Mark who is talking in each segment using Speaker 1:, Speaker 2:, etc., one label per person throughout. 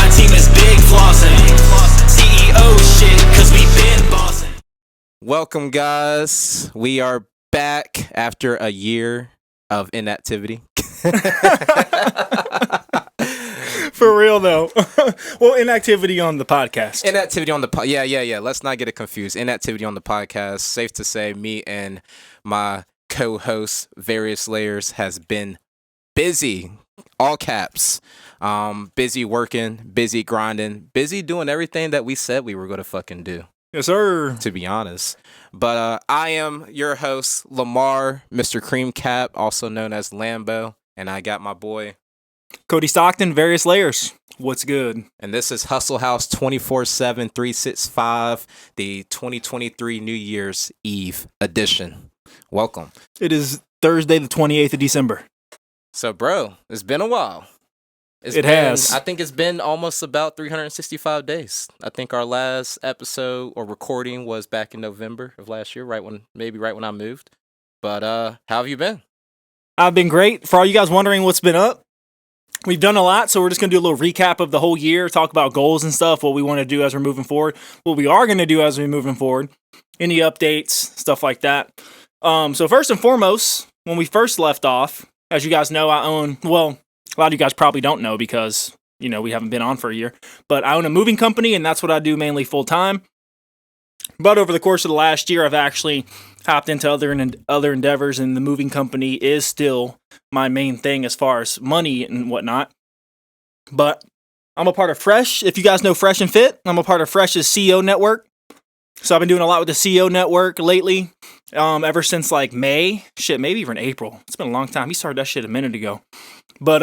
Speaker 1: My team is big flossing. CEO shit, cause we been bossing.
Speaker 2: Welcome, guys. We are back after a year of inactivity.
Speaker 3: For real, though. Well, inactivity on the podcast.
Speaker 2: Inactivity on the yeah. Let's not get it confused. Inactivity on the podcast. Safe to say, me and my co-host, Various Layers, has been busy. All caps. Busy working, busy grinding, busy doing everything that we said we were going to fucking do.
Speaker 3: Yes, sir.
Speaker 2: To be honest. But I am your host, Lamar, Mr. Cream Cap, also known as Lambo, and I got my boy
Speaker 3: Cody Stockton, Various Layers. What's good?
Speaker 2: And this is Hustle House 24/7, 365, the 2023 New Year's Eve edition. Welcome.
Speaker 3: It is Thursday, the 28th of December.
Speaker 2: So, bro, it's been a while.
Speaker 3: It has.
Speaker 2: I think it's been almost about 365 days. I think our last episode or recording was back in November of last year, right when I moved. But how have you been?
Speaker 3: I've been great. For all you guys wondering what's been up, we've done a lot, so we're just going to do a little recap of the whole year, talk about goals and stuff, what we want to do as we're moving forward, what we are going to do as we're moving forward, any updates, stuff like that. So first and foremost, when we first left off, as you guys know, I own, well, a lot of you guys probably don't know because, you know, we haven't been on for a year, but I own a moving company, and that's what I do mainly full-time. But over the course of the last year, I've actually hopped into other endeavors, and the moving company is still my main thing as far as money and whatnot. But I'm a part of Fresh. If you guys know Fresh and Fit, I'm a part of Fresh's CEO network. So I've been doing a lot with the CEO network lately, ever since like May, maybe even April. It's been a long time. He started that shit a minute ago. But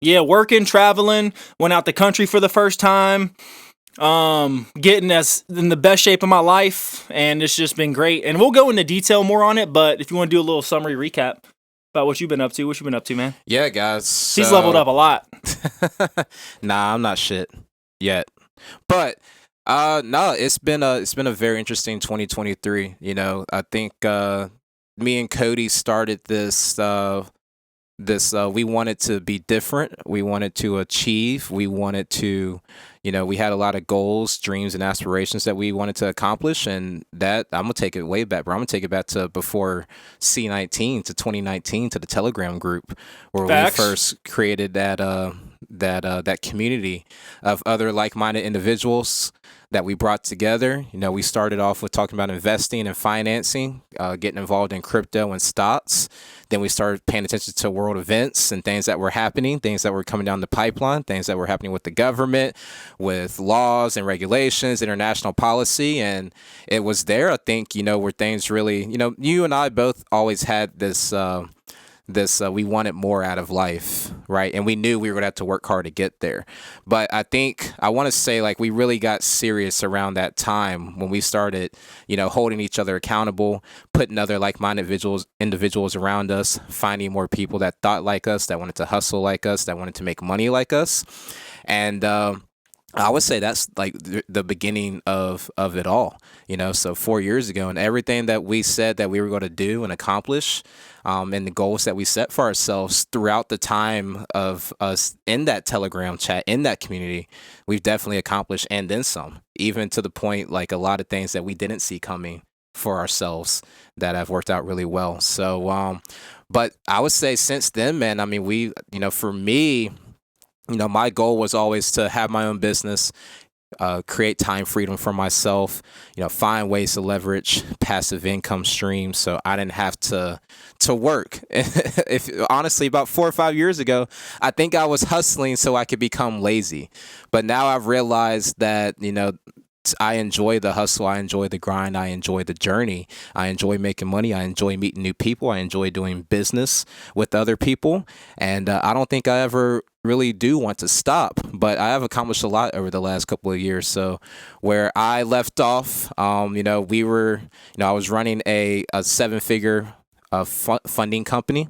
Speaker 3: yeah, working, traveling, went out the country for the first time, getting in the best shape of my life, and it's just been great. And we'll go into detail more on it, but if you want to do a little summary recap about what you've been up to, man.
Speaker 2: Yeah, guys.
Speaker 3: He's leveled up a lot.
Speaker 2: Nah, I'm not shit yet. But no, it's been a very interesting 2023. You know, I think me and Cody started this we wanted to be different. We wanted to achieve. We wanted to, you know, we had a lot of goals, dreams, and aspirations that we wanted to accomplish. And that, I'm going to take it way back, bro. I'm going to take it back to before C19, to 2019, to the Telegram group, where
Speaker 3: Facts.
Speaker 2: we first created that community of other like-minded individuals that we brought together. You know, we started off with talking about investing and financing, getting involved in crypto and stocks. Then we started paying attention to world events and things that were happening, things that were coming down the pipeline, things that were happening with the government, with laws and regulations, international policy. And it was there, I think, you know, where things really, you know, you and I both always had this we wanted more out of life, right? And we knew we were gonna have to work hard to get there. But I think I want to say, like, we really got serious around that time when we started, you know, holding each other accountable, putting other like-minded individuals around us, finding more people that thought like us, that wanted to hustle like us, that wanted to make money like us. And I would say that's like the beginning of it all, you know. So 4 years ago, and everything that we said that we were going to do and accomplish, and the goals that we set for ourselves throughout the time of us in that Telegram chat, in that community, we've definitely accomplished, and then some, even to the point, like, a lot of things that we didn't see coming for ourselves that have worked out really well. So, but I would say since then, man, I mean, you know, for me, you know, my goal was always to have my own business, create time freedom for myself, you know, find ways to leverage passive income streams so I didn't have to work. If honestly, about 4 or 5 years ago, I think I was hustling so I could become lazy. But now I've realized that, you know, I enjoy the hustle. I enjoy the grind. I enjoy the journey. I enjoy making money. I enjoy meeting new people. I enjoy doing business with other people. And I don't think I ever really do want to stop, but I have accomplished a lot over the last couple of years. So where I left off, you know, I was running a 7-figure funding company.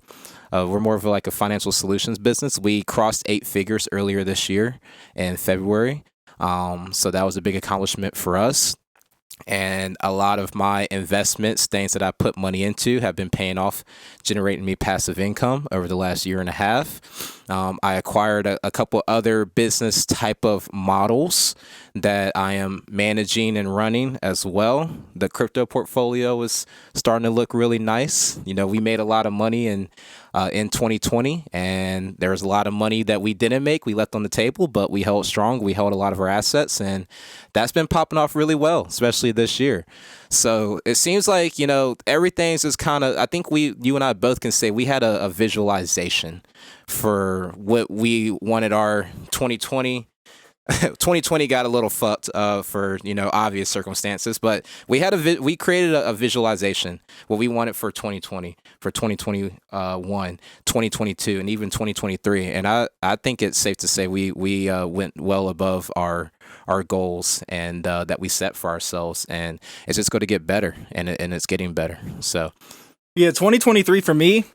Speaker 2: We're more of like a financial solutions business. We crossed 8 figures earlier this year in February. So that was a big accomplishment for us. And a lot of my investments, things that I put money into, have been paying off, generating me passive income over the last year and a half. I acquired a couple other business type of models that I am managing and running as well. The crypto portfolio is starting to look really nice. You know, we made a lot of money in 2020, and there's a lot of money that we didn't make. We left on the table, but we held strong. We held a lot of our assets, and that's been popping off really well, especially this year. So it seems like, you know, everything's just kind of, I think you and I both can say we had a visualization for what we wanted our 2020. 2020 got a little fucked for, you know, obvious circumstances, but we created a visualization what we wanted for 2020, for 2021, 2022, and even 2023. And I think it's safe to say we went well above our goals and that we set for ourselves, and it's just going to get better, and it's getting better. So
Speaker 3: Yeah, 2023 for me,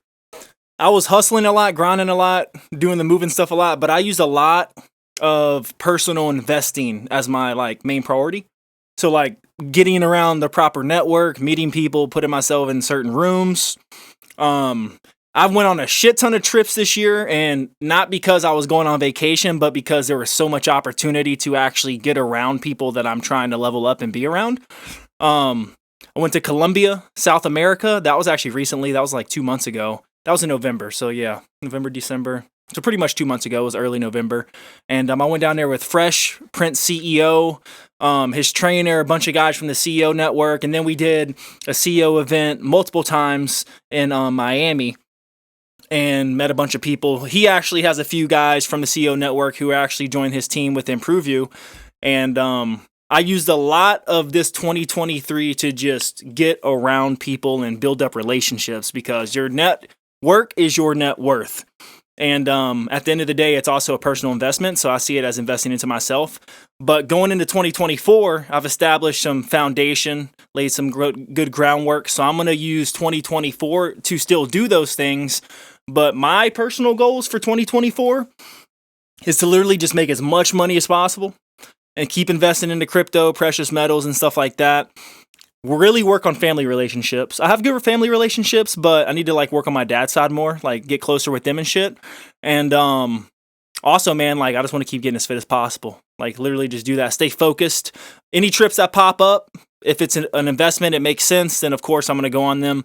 Speaker 3: I was hustling a lot, grinding a lot, doing the moving stuff a lot, but I used a lot of personal investing as my like main priority. So like getting around the proper network, meeting people, putting myself in certain rooms. I went on a shit ton of trips this year, and not because I was going on vacation, but because there was so much opportunity to actually get around people that I'm trying to level up and be around. I went to Colombia, South America. That was actually recently. That was like 2 months ago. That was in November. So yeah, November, December. So pretty much 2 months ago. It was early November. And I went down there with Fresh, Prince CEO, his trainer, a bunch of guys from the CEO network. And then we did a CEO event multiple times in Miami and met a bunch of people. He actually has a few guys from the CEO network who actually joined his team with ImproveU. And I used a lot of this 2023 to just get around people and build up relationships, because your network is your net worth. And at the end of the day, it's also a personal investment. So I see it as investing into myself. But going into 2024, I've established some foundation, laid some good groundwork. So I'm going to use 2024 to still do those things. But my personal goals for 2024 is to literally just make as much money as possible and keep investing into crypto, precious metals, and stuff like that. Really work on family relationships. I have good family relationships, but I need to like work on my dad's side more, like get closer with them and shit. And also, man, like I just want to keep getting as fit as possible. Like literally just do that. Stay focused. Any trips that pop up, if it's an investment, it makes sense, then of course I'm going to go on them.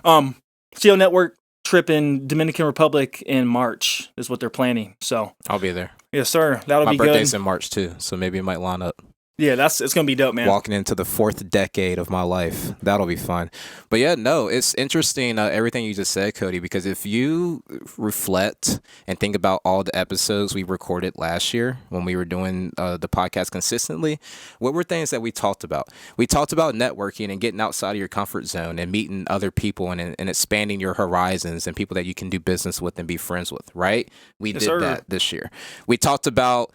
Speaker 3: CEO Network trip in Dominican Republic in March is what they're planning. So
Speaker 2: I'll be there.
Speaker 3: Yes, sir. That'll be good.
Speaker 2: My birthday's in March too, so maybe it might line up.
Speaker 3: Yeah, it's going to be dope, man.
Speaker 2: Walking into the 4th decade of my life. That'll be fun. But yeah, no, it's interesting, everything you just said, Cody, because if you reflect and think about all the episodes we recorded last year when we were doing the podcast consistently, what were things that we talked about? We talked about networking and getting outside of your comfort zone and meeting other people and expanding your horizons and people that you can do business with and be friends with, right? We did that this year. We talked about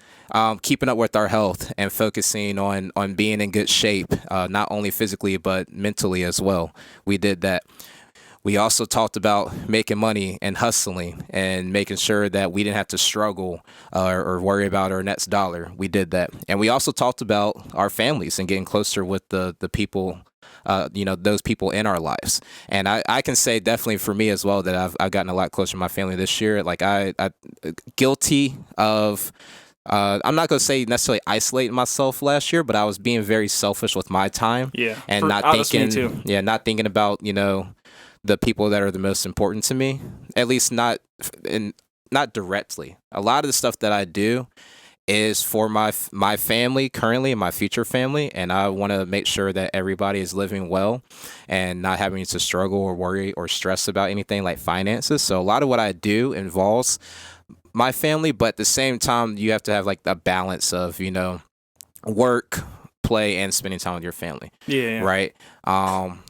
Speaker 2: keeping up with our health and focusing on being in good shape, not only physically but mentally as well. We did that. We also talked about making money and hustling and making sure that we didn't have to struggle or worry about our next dollar. We did that. And we also talked about our families and getting closer with the people, those people in our lives. And I can say definitely for me as well that I've gotten a lot closer to my family this year. Like I guilty of I'm not going to say necessarily isolating myself last year, but I was being very selfish with my time.
Speaker 3: Yeah.
Speaker 2: And not thinking about, the people that are the most important to me, at least not directly. A lot of the stuff that I do is for my family currently and my future family. And I want to make sure that everybody is living well and not having to struggle or worry or stress about anything like finances. So a lot of what I do involves my family, but at the same time, you have to have like a balance of, work, play, and spending time with your family.
Speaker 3: Yeah.
Speaker 2: Right.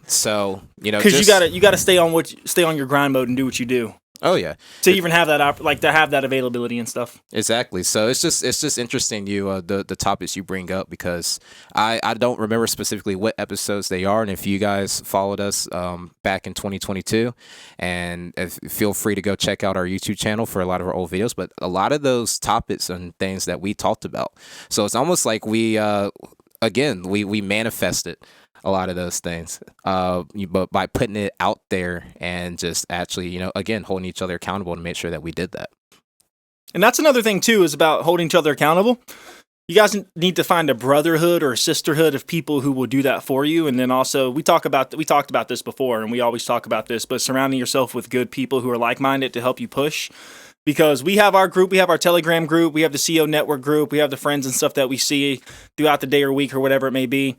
Speaker 2: So,
Speaker 3: because you gotta stay on your grind mode and do what you do.
Speaker 2: Oh yeah.
Speaker 3: To even have that to have that availability and stuff.
Speaker 2: Exactly. So it's just interesting the topics you bring up, because I don't remember specifically what episodes they are, and if you guys followed us back in 2022, and feel free to go check out our YouTube channel for a lot of our old videos. But a lot of those topics and things that we talked about. So it's almost like we manifested a lot of those things, but by putting it out there and just actually, again, holding each other accountable to make sure that we did that.
Speaker 3: And that's another thing too, is about holding each other accountable. You guys need to find a brotherhood or a sisterhood of people who will do that for you. And then also we talked about this before, and we always talk about this, but surrounding yourself with good people who are like-minded to help you push. Because we have our group, we have our Telegram group, we have the CEO network group, we have the friends and stuff that we see throughout the day or week or whatever it may be.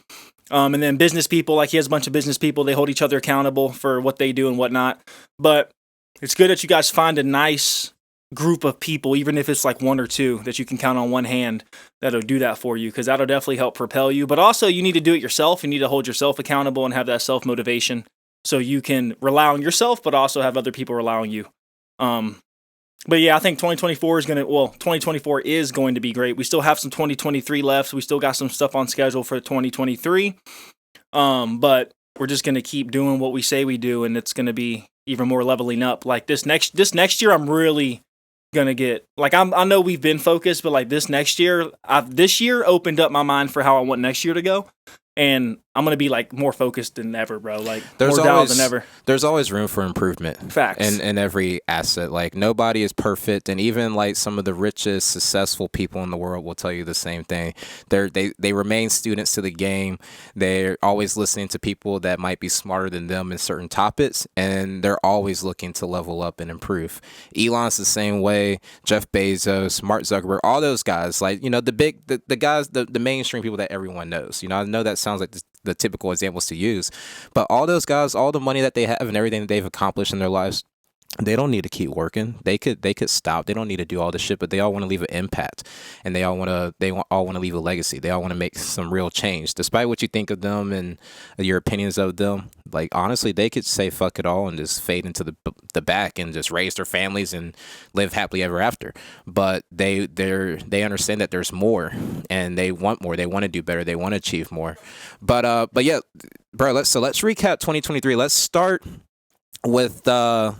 Speaker 3: And then business people, like he has a bunch of business people, they hold each other accountable for what they do and whatnot. But it's good that you guys find a nice group of people, even if it's like one or two that you can count on one hand, that'll do that for you, because that'll definitely help propel you. But also you need to do it yourself. You need to hold yourself accountable and have that self-motivation so you can rely on yourself, but also have other people rely on you. But yeah, I think 2024 is going to be great. We still have some 2023 left. We still got some stuff on schedule for 2023. But we're just going to keep doing what we say we do, and it's going to be even more leveling up. Like this next year, I'm really gonna get, like, I know we've been focused, but like this year opened up my mind for how I want next year to go, and I'm gonna be like more focused than ever, bro. Like more dialed than ever.
Speaker 2: There's always room for improvement.
Speaker 3: Facts.
Speaker 2: In every asset. Like nobody is perfect, and even like some of the richest, successful people in the world will tell you the same thing. They remain students to the game. They're always listening to people that might be smarter than them in certain topics, and they're always looking to level up and improve. Elon's the same way. Jeff Bezos, Mark Zuckerberg, all those guys. Like, you know, the guys, the mainstream people that everyone knows. You know, I know that sounds like the typical examples to use, but all those guys, all the money that they have and everything that they've accomplished in their lives, they don't need to keep working. They could stop. They don't need to do all this shit, but they all want to leave an impact, and they all want to leave a legacy. They all want to make some real change, despite what you think of them and your opinions of them. Like, honestly, they could say fuck it all and just fade into the back and just raise their families and live happily ever after. But they understand that there's more, and they want more. They want to do better. They want to achieve more. But yeah, bro. Let's recap 2023. Let's start with the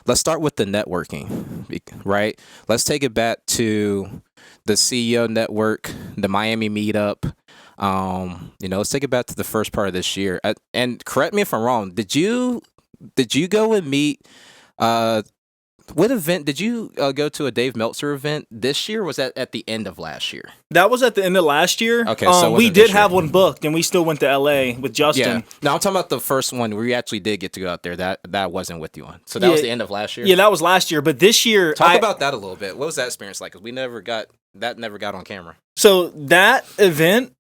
Speaker 2: networking, right? Let's take it back to the CEO network, the Miami meetup. Let's take it back to the first part of this year. And correct me if I'm wrong. Did you go and meet? What event did you go to? A Dave Meltzer event this year? Or was that at the end of last year?
Speaker 3: That was at the end of last year.
Speaker 2: Okay, so
Speaker 3: we did have one booked, and we still went to LA with Justin.
Speaker 2: Yeah. No, I'm talking about the first one where you actually did get to go out there. That wasn't with you on. So that was the end of last year.
Speaker 3: Yeah, that was last year. But this year,
Speaker 2: talk about that a little bit. What was that experience like? Because we never got on camera.
Speaker 3: So that event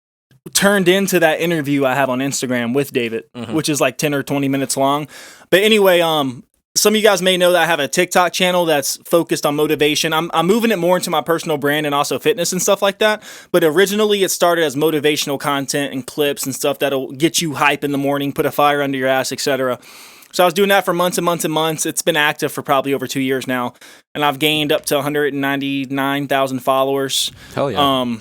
Speaker 3: turned into that interview I have on Instagram with David, which is like 10 or 20 minutes long. But anyway, some of you guys may know that I have a TikTok channel that's focused on motivation. I'm moving it more into my personal brand and also fitness and stuff like that. But originally it started as motivational content and clips and stuff that'll get you hype in the morning, put a fire under your ass, etc. So I was doing that for months and months and months. It's been active for probably over 2 years now. And I've gained up to 199,000 followers.
Speaker 2: Hell yeah.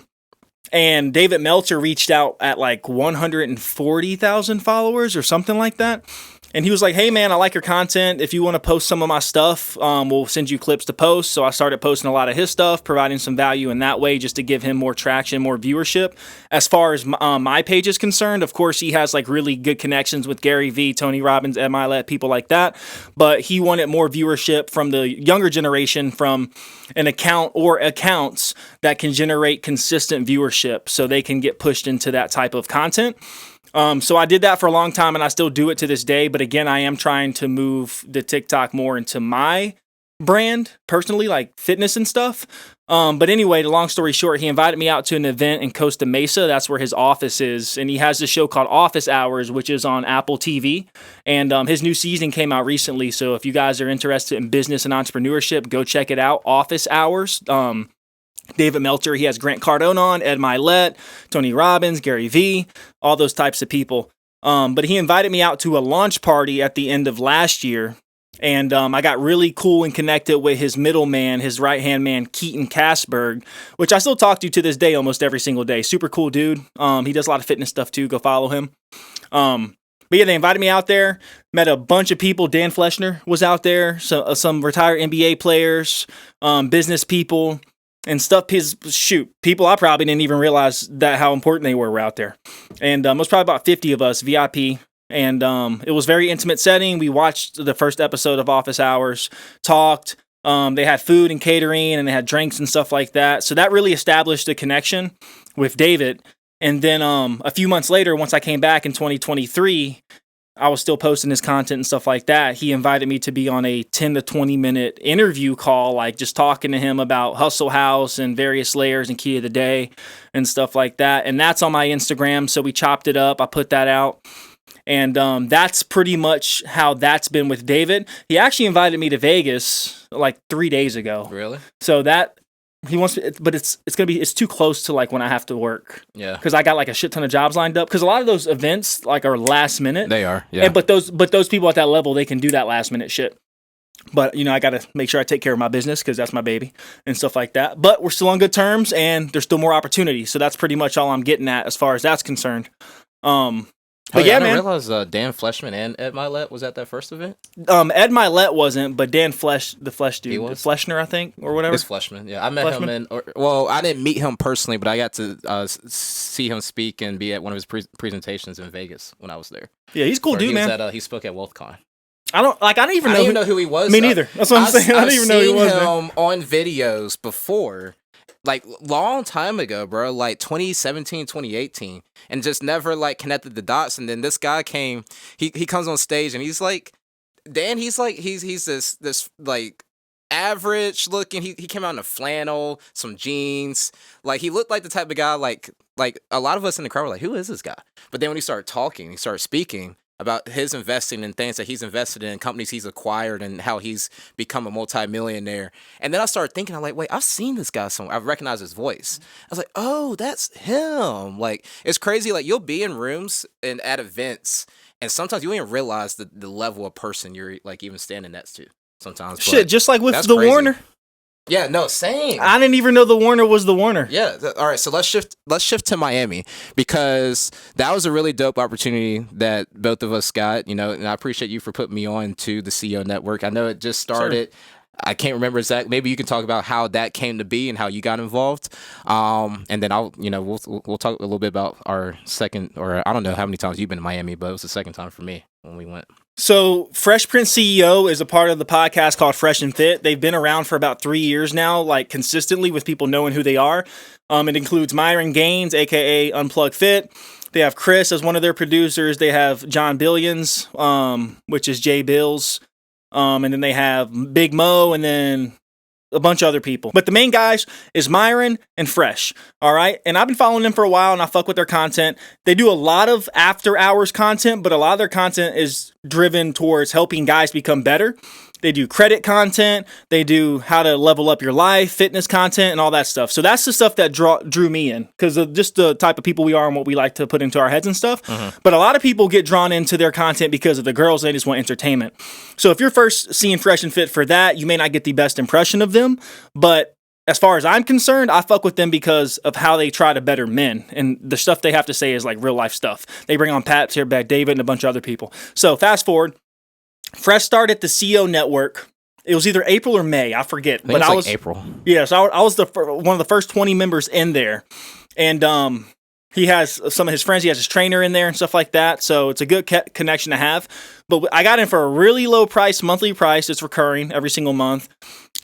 Speaker 3: And David Meltzer reached out at like 140,000 followers or something like that. And he was like, hey, man, I like your content. If you want to post some of my stuff, we'll send you clips to post. So I started posting a lot of his stuff, providing some value in that way just to give him more traction, more viewership. As far as my page is concerned, of course, he has like really good connections with Gary Vee, Tony Robbins, Ed Mylett, people like that. But he wanted more viewership from the younger generation, from an account or accounts that can generate consistent viewership so they can get pushed into that type of content. So I did that for a long time, and I still do it to this day. But again, I am trying to move the TikTok more into my brand personally, like fitness and stuff. But anyway, the long story short, he invited me out to an event in Costa Mesa. That's where his office is. And he has this show called Office Hours, which is on Apple TV. And his new season came out recently. So if you guys are interested in business and entrepreneurship, go check it out. Office Hours. David Meltzer, he has Grant Cardone on, Ed Mylett, Tony Robbins, Gary Vee, all those types of people. But he invited me out to a launch party at the end of last year. And I got really cool and connected with his middleman, his right-hand man, Keaton Kasberg, which I still talk to this day almost every single day. Super cool dude. He does a lot of fitness stuff too. Go follow him. But yeah, they invited me out there, met a bunch of people. Dan Fleshner was out there, so some retired NBA players, business people, and stuff. People I probably didn't even realize that how important they were out there. And it was probably about 50 of us, VIP. And it was very intimate setting. We watched the first episode of Office Hours, talked, They had food and catering, and they had drinks and stuff like that. So that really established a connection with David. And then a few months later, once I came back in 2023, I was still posting his content and stuff like that. He invited me to be on a 10 to 20 minute interview call, like just talking to him about Hustle House and various layers and key of the day and stuff like that. And that's on my Instagram. So we chopped it up. I put that out. And that's pretty much how that's been with David. He actually invited me to Vegas like 3 days ago.
Speaker 2: Really?
Speaker 3: So that he wants, but it's too close to like when I have to work.
Speaker 2: Yeah.
Speaker 3: Because I got like a shit ton of jobs lined up. Because a lot of those events like are last minute.
Speaker 2: They are. Yeah.
Speaker 3: But those people at that level, they can do that last minute shit. But I got to make sure I take care of my business because that's my baby and stuff like that. But we're still on good terms, and there's still more opportunities. So that's pretty much all I'm getting at as far as that's concerned. But yeah,
Speaker 2: I
Speaker 3: man.
Speaker 2: didn't realize Dan Fleshman and Ed Milet was at that first event.
Speaker 3: Ed Milet wasn't, but Dan the Flesh dude,
Speaker 2: He was?
Speaker 3: Fleshner, I think, or whatever.
Speaker 2: It's Fleshman. Yeah, I met him I didn't meet him personally, but I got to see him speak and be at one of his presentations in Vegas when I was there.
Speaker 3: Yeah, he's a cool dude,
Speaker 2: he
Speaker 3: man.
Speaker 2: Was he spoke at WealthCon.
Speaker 3: I didn't even know
Speaker 2: who he was.
Speaker 3: Me neither. That's what I'm saying. I didn't even know who he was.
Speaker 2: I've seen him on videos before. Like long time ago, bro, like 2017, 2018, and just never like connected the dots. And then this guy came, he comes on stage and he's like, Dan, he's this like average looking. He came out in a flannel, some jeans. Like he looked like the type of guy like a lot of us in the crowd were like, who is this guy? But then when he started talking, he started speaking about his investing in things that he's invested in, companies he's acquired, and how he's become a multimillionaire. And then I started thinking, I'm like, wait, I've seen this guy somewhere. I've recognized his voice. I was like, oh, that's him. Like, it's crazy. Like, you'll be in rooms and at events, and sometimes you don't even realize the level of person you're, like, even standing next to sometimes.
Speaker 3: Shit, just like with the
Speaker 2: crazy.
Speaker 3: Warner.
Speaker 2: Yeah, no, same.
Speaker 3: I didn't even know the Warner was the Warner.
Speaker 2: Yeah. All right. So let's shift to Miami, because that was a really dope opportunity that both of us got, and I appreciate you for putting me on to the CEO Network. I know it just started. Sure. I can't remember exactly. Maybe you can talk about how that came to be and how you got involved. And then we'll talk a little bit about our second, or I don't know how many times you've been to Miami, but it was the second time for me when we went.
Speaker 3: So Fresh Prince CEO is a part of the podcast called Fresh and Fit. They've been around for about 3 years now, like consistently with people knowing who they are. It includes Myron Gaines, aka Unplug Fit. They have Chris as one of their producers. They have John Billions, which is Jay Bills. And then they have Big Mo, and then a bunch of other people. But the main guys is Myron and Fresh, all right? And I've been following them for a while, and I fuck with their content. They do a lot of after-hours content, but a lot of their content is driven towards helping guys become better. They do credit content. They do how to level up your life, fitness content, and all that stuff. So that's the stuff that drew me in, because of just the type of people we are and what we like to put into our heads and stuff. Mm-hmm. But a lot of people get drawn into their content because of the girls. They just want entertainment. So if you're first seeing Fresh and Fit for that, you may not get the best impression of them. But as far as I'm concerned, I fuck with them because of how they try to better men. And the stuff they have to say is like real life stuff. They bring on Pat, Back David, and a bunch of other people. So fast forward. Fresh started the CEO Network. It was either April or May, I forget.
Speaker 2: But I was April.
Speaker 3: Yeah, so I was one of the first 20 members in there, and he has some of his friends. He has his trainer in there and stuff like that. So it's a good connection to have. But I got in for a really low price, monthly price. It's recurring every single month.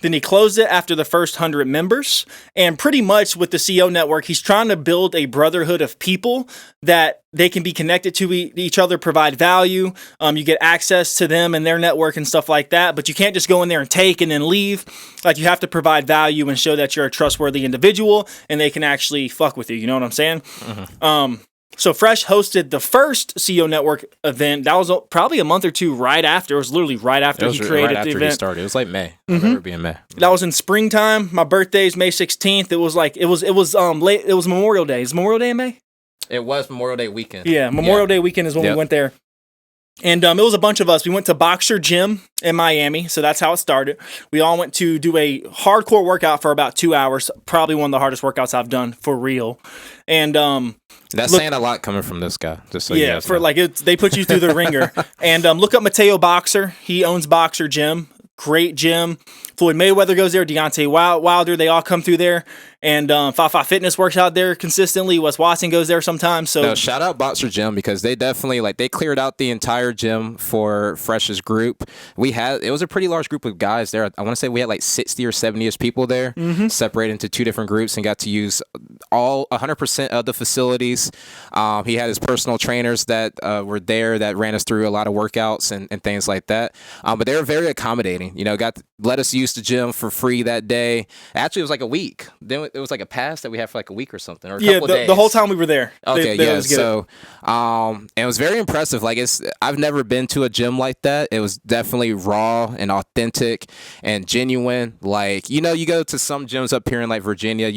Speaker 3: Then he closed it after the first 100 members. And pretty much with the CEO Network, he's trying to build a brotherhood of people that they can be connected to each other, provide value. You get access to them and their network and stuff like that. But you can't just go in there and take and then leave. Like, you have to provide value and show that you're a trustworthy individual and they can actually fuck with you. You know what I'm saying? Mm-hmm. So Fresh hosted the first CEO Network event. That was probably a month or two right after. It was literally right after he created the event. He started.
Speaker 2: It was like May.
Speaker 3: Mm-hmm.
Speaker 2: I remember it being May.
Speaker 3: That was in springtime. My birthday's May 16th. It was late. It was Memorial Day. Is Memorial Day in May?
Speaker 2: It was Memorial Day weekend.
Speaker 3: Yeah, Memorial Day weekend is when we went there. And it was a bunch of us. We went to Boxer Gym in Miami, so that's how it started. We all went to do a hardcore workout for about 2 hours. Probably one of the hardest workouts I've done for real. And
Speaker 2: that's saying a lot coming from this guy. Just so you guys know.
Speaker 3: They put you through the ringer. And look up Mateo Boxer. He owns Boxer Gym. Great gym. Floyd Mayweather goes there. Deontay Wilder. They all come through there. And Fafa Fitness works out there consistently. Wes Watson goes there sometimes. So
Speaker 2: No, shout out Boxer Gym because they definitely they cleared out the entire gym for Fresh's group. It was a pretty large group of guys there. I want to say we had like 60 or 70ish people there, separated into two different groups, and got to use all 100% of the facilities. He had his personal trainers that were there that ran us through a lot of workouts and things like that. But they were very accommodating. Let us use the gym for free that day. Actually, it was like a week. Then it was like a pass that we had for like a week or something, or a couple of days.
Speaker 3: The whole time we were there.
Speaker 2: Okay,
Speaker 3: they
Speaker 2: so and it was very impressive. I've never been to a gym like that. It was definitely raw and authentic and genuine. You go to some gyms up here in like Virginia,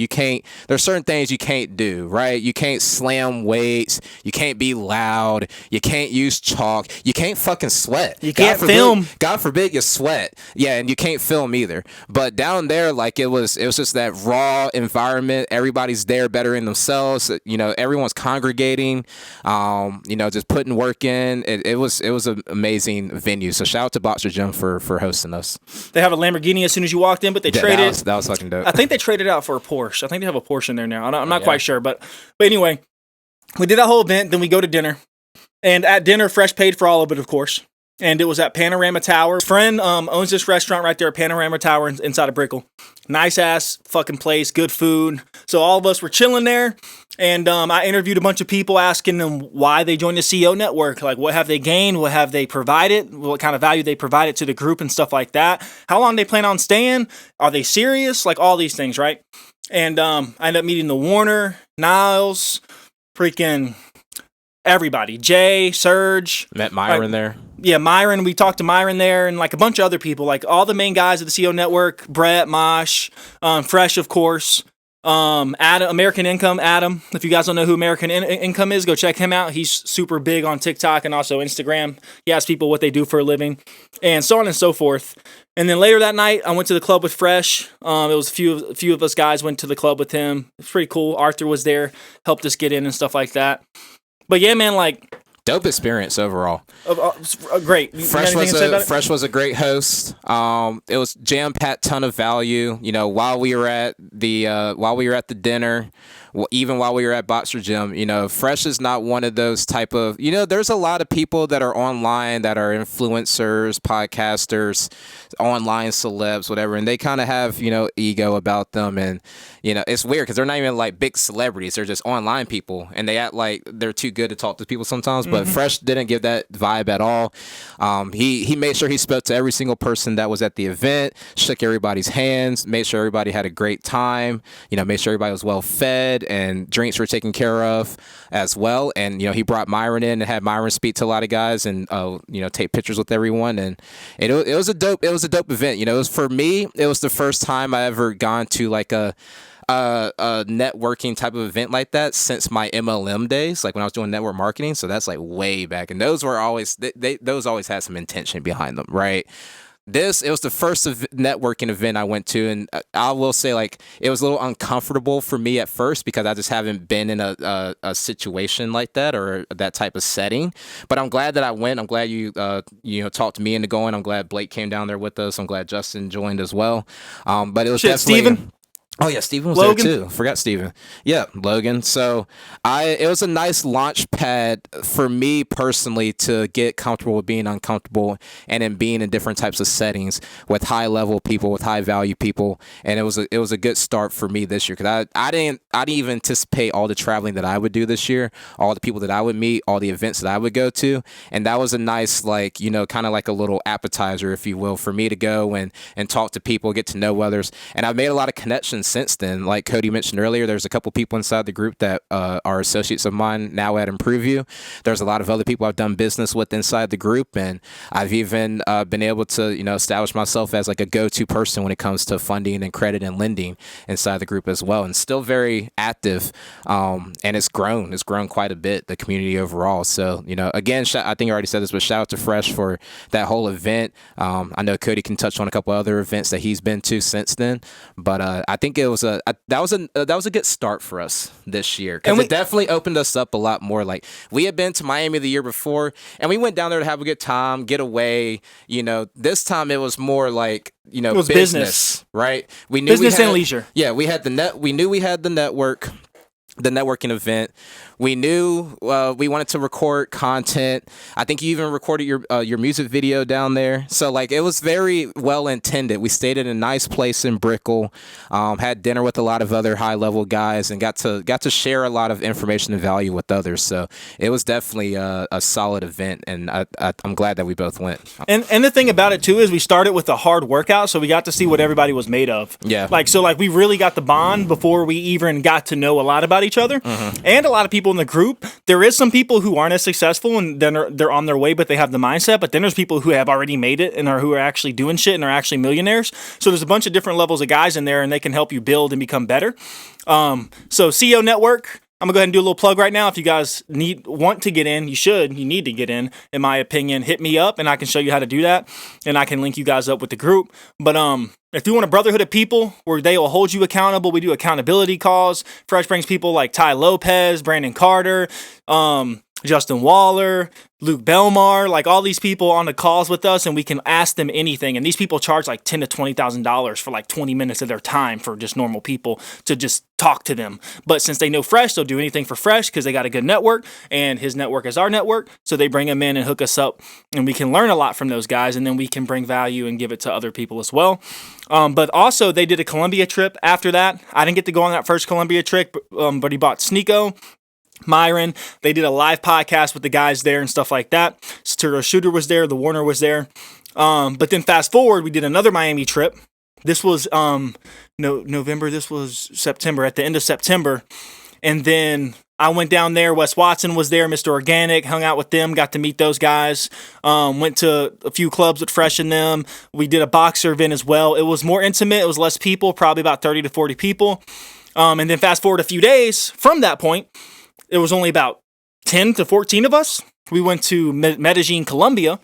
Speaker 2: there's certain things you can't do, right? You can't slam weights, you can't be loud, you can't use chalk, you can't fucking sweat.
Speaker 3: You can't film.
Speaker 2: God forbid you sweat. Yeah, and you can't film either. But down there, it was just that raw environment. Everybody's there bettering themselves. Everyone's congregating. Just putting work in. It was an amazing venue. So shout out to Boxer Gym for hosting us.
Speaker 3: They have a Lamborghini as soon as you walked in, but they traded.
Speaker 2: That was fucking dope.
Speaker 3: I think they traded out for a Porsche. I think they have a Porsche in there now. I'm not quite sure, but anyway, we did that whole event. Then we go to dinner, and at dinner, Fresh paid for all of it, of course. And it was at Panorama Tower. Friend owns this restaurant right there at Panorama Tower inside of Brickell. Nice ass fucking place, good food. So all of us were chilling there, and I interviewed a bunch of people asking them why they joined the CEO network. Like, what have they gained? What have they provided? What kind of value they provided to the group and stuff like that? How long they plan on staying? Are they serious? Like all these things, right? And I ended up meeting the Warner, Niles, freaking everybody. Jay, Serge.
Speaker 2: Met Myron there.
Speaker 3: Yeah, Myron. We talked to Myron there and like a bunch of other people, like all the main guys of the CEO network, Brett, Mosh, Fresh, of course. Adam, American Income, Adam. If you guys don't know who American Income is, go check him out. He's super big on TikTok and also Instagram. He asks people what they do for a living and so on and so forth. And then later that night, I went to the club with Fresh. It was a few of us guys went to the club with him. It's pretty cool. Arthur was there, helped us get in and stuff like that. But yeah, man,
Speaker 2: dope experience overall.
Speaker 3: Great.
Speaker 2: Fresh was a great host. It was jam-packed, ton of value. While we were at the dinner, even while we were at Boxer Gym, Fresh is not one of those type of. There's a lot of people that are online that are influencers, podcasters, online celebs, whatever, and they kind of have ego about them, and it's weird because they're not even like big celebrities. They're just online people, and they act like they're too good to talk to people sometimes. But Fresh didn't give that vibe at all. He made sure he spoke to every single person that was at the event, shook everybody's hands, made sure everybody had a great time, made sure everybody was well fed and drinks were taken care of as well. And, he brought Myron in and had Myron speak to a lot of guys and, take pictures with everyone. And it was a dope event. For me, it was the first time I ever gone to like a networking type of event like that since my MLM days, like when I was doing network marketing. So that's like way back, and those were always those always had some intention behind them, right? It was the first networking event I went to, and I will say it was a little uncomfortable for me at first because I just haven't been in a situation like that or that type of setting. But I'm glad that I went. I'm glad you talked me into going. I'm glad Blake came down there with us. I'm glad Justin joined as well. But it was definitely
Speaker 3: Steven?
Speaker 2: Oh yeah, Steven was
Speaker 3: Logan?
Speaker 2: there too. Forgot Steven. Yeah, Logan. So it was a nice launch pad for me personally to get comfortable with being uncomfortable and in being in different types of settings with high level people, with high value people, and it was a good start for me this year because I didn't even anticipate all the traveling that I would do this year, all the people that I would meet, all the events that I would go to, and that was a nice kind of like a little appetizer, if you will, for me to go and talk to people, get to know others, and I've made a lot of connections since then. Like Cody mentioned earlier, there's a couple people inside the group that are associates of mine now at ImproveU. There's a lot of other people I've done business with inside the group, and I've even been able to establish myself as like a go-to person when it comes to funding and credit and lending inside the group as well, and still very active. And it's grown quite a bit, the community overall. So again, I think I already said this, but shout out to Fresh for that whole event. I know Cody can touch on a couple other events that he's been to since then, but I think it was that was a good start for us this year, because
Speaker 3: And
Speaker 2: it definitely opened us up a lot more. Like, we had been to Miami the year before, and we went down there to have a good time, get away. This time it was more like,
Speaker 3: It was business.
Speaker 2: right? We knew
Speaker 3: Business
Speaker 2: we had,
Speaker 3: and leisure.
Speaker 2: Yeah, we had we knew we had the networking event. We knew we wanted to record content. I think you even recorded your music video down there. So like, it was very well intended. We stayed at a nice place in Brickell, had dinner with a lot of other high level guys, and got to share a lot of information and value with others. So it was definitely a solid event, and I'm glad that we both went.
Speaker 3: And the thing about it too is we started with a hard workout, so we got to see what everybody was made of.
Speaker 2: Yeah.
Speaker 3: Like we really got the bond before we even got to know a lot about each other, and a lot of people in the group. There is some people who aren't as successful, and then they're on their way, but they have the mindset. But then there's people who have already made it and who are actually doing shit and are actually millionaires. So there's a bunch of different levels of guys in there, and they can help you build and become better. So CEO Network. I'm gonna go ahead and do a little plug right now. If you guys want to get in, you need to get in my opinion. Hit me up and I can show you how to do that, and I can link you guys up with the group. But if you want a brotherhood of people where they will hold you accountable, we do accountability calls. Fresh brings people like Ty Lopez, Brandon Carter, Justin Waller, Luke Belmar, like all these people on the calls with us, and we can ask them anything. And these people charge like $10,000 to $20,000 for like 20 minutes of their time for just normal people to just talk to them. But since they know Fresh, they'll do anything for Fresh because they got a good network, and his network is our network. So they bring him in and hook us up, and we can learn a lot from those guys, and then we can bring value and give it to other people as well. But also, they did a Colombia trip after that. I didn't get to go on that first Colombia trip, but he bought Sneeko, Myron. They did a live podcast with the guys there and stuff like that. Saturo Shooter was there. The Warner was there. But then fast forward, we did another Miami trip. This was November. This was September, at the end of September. And then I went down there. Wes Watson was there. Mr. Organic, hung out with them, got to meet those guys. Went to a few clubs with Fresh and them. We did a boxer event as well. It was more intimate. It was less people, probably about 30 to 40 people. And then fast forward a few days from that point, it was only about 10 to 14 of us. We went to Medellin, Colombia,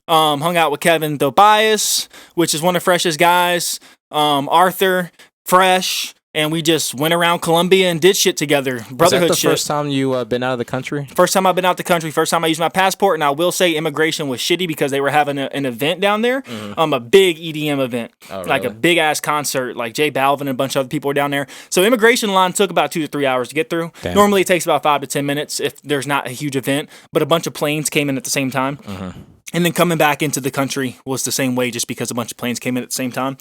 Speaker 3: hung out with Kevin Tobias, which is one of Fresh's guys, Arthur, Fresh, and we just went around Colombia and did shit together. Brotherhood
Speaker 2: Is that the
Speaker 3: shit.
Speaker 2: first time you been out of the country?
Speaker 3: First time I've been out the country. First time I used my passport, and I will say immigration was shitty because they were having an event down there, a big EDM event, like a big ass concert, like J Balvin and a bunch of other people were down there. So immigration line took about 2 to 3 hours to get through.
Speaker 2: Damn.
Speaker 3: Normally it takes about 5 to 10 minutes if there's not a huge event, but a bunch of planes came in at the same time. And then coming back into the country was the same way, just because a bunch of planes came in at the same time.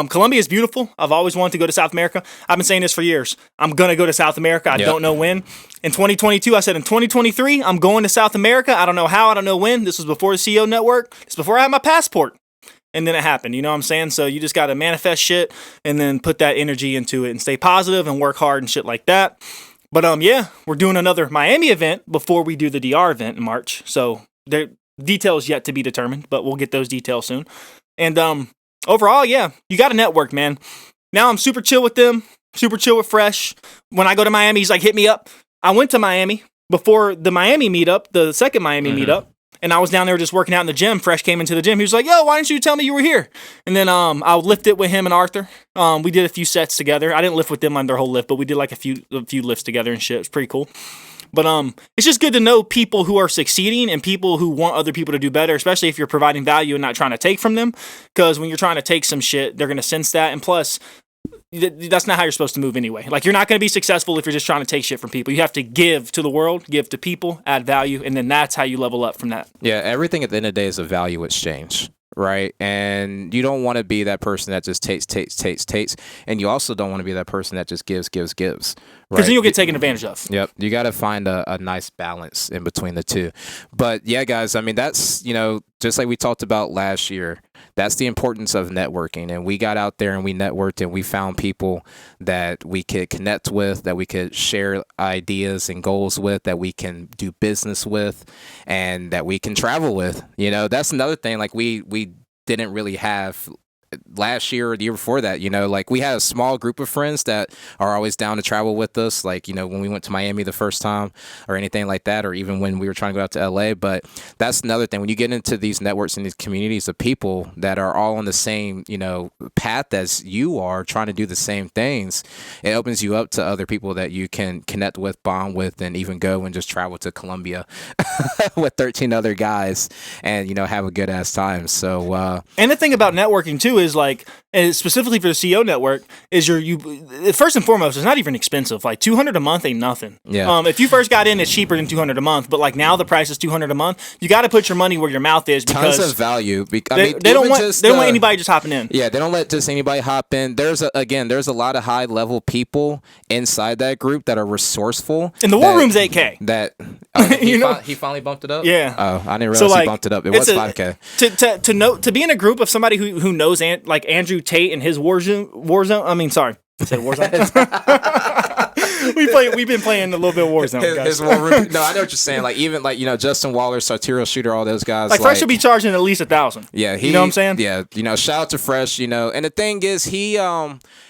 Speaker 3: Colombia is beautiful. I've always wanted to go to South America. I've been saying this for years. I'm going to go to South America. I don't know when. In 2022, I said in 2023, I'm going to South America. I don't know how. I don't know when. This was before the CEO Network. It's before I had my passport. And then it happened. You know what I'm saying? So you just got to manifest shit and then put that energy into it and stay positive and work hard and shit like that. But yeah, we're doing another Miami event before we do the DR event in March. So there. Details yet to be determined, but we'll get those details soon. And overall, yeah, you got to network, man. Now I'm super chill with them, super chill with Fresh. When I go to Miami, he's like, hit me up. I went to Miami before the Miami meetup, the second Miami meetup, and I was down there just working out in the gym. Fresh came into the gym. He was like, yo, why didn't you tell me you were here? And then I lifted with him and Arthur. We did a few sets together. I didn't lift with them on their whole lift, but we did like a few lifts together and shit. It was pretty cool. But it's just good to know people who are succeeding and people who want other people to do better, especially if you're providing value and not trying to take from them. Because when you're trying to take some shit, they're going to sense that. And plus, that's not how you're supposed to move anyway. Like, you're not going to be successful if you're just trying to take shit from people. You have to give to the world, give to people, add value, and then that's how you level up from that.
Speaker 2: Yeah, everything at the end of the day is a value exchange. Right. And you don't want to be that person that just takes. And you also don't want to be that person that just gives.
Speaker 3: Because
Speaker 2: Right?
Speaker 3: then you'll get taken advantage of.
Speaker 2: Yep. You got to find a nice balance in between the two. But yeah, guys, I mean, that's, just like we talked about last year, that's the importance of networking. And we got out there and we networked and we found people that we could connect with, that we could share ideas and goals with, that we can do business with, and that we can travel with. That's another thing. Like, we didn't really have last year or the year before that, like we had a small group of friends that are always down to travel with us. Like, when we went to Miami the first time or anything like that, or even when we were trying to go out to LA. But that's another thing. When you get into these networks and these communities of people that are all on the same, path as you are, trying to do the same things, it opens you up to other people that you can connect with, bond with, and even go and just travel to Colombia with 13 other guys and, have a good ass time. So,
Speaker 3: and the thing about networking too is like, and specifically for the CEO network, is you first and foremost, it's not even expensive. Like $200 a month ain't nothing.
Speaker 2: Yeah.
Speaker 3: If you first got in, it's cheaper than $200 a month. But like now the price is $200 a month. You got to put your money where your mouth is because
Speaker 2: tons of value.
Speaker 3: They don't want anybody just hopping in.
Speaker 2: Yeah, they don't let just anybody hop in. There's a lot of high level people inside that group that are resourceful.
Speaker 3: And the war room's 8K.
Speaker 2: That he finally bumped it up.
Speaker 3: Yeah.
Speaker 2: Oh, I didn't realize he bumped it up. It was 5K.
Speaker 3: To be in a group of somebody who knows like Andrew Tate and his Warzone. I mean, sorry, I said Warzone. We've been playing a little bit of Warzone, guys.
Speaker 2: His war room. No, I know what you're saying. Like even like Justin Waller, Sartorial Shooter, all those guys.
Speaker 3: Like Fresh should be charging at least $1,000. Yeah, you know what I'm saying?
Speaker 2: Yeah, shout out to Fresh. And the thing is, he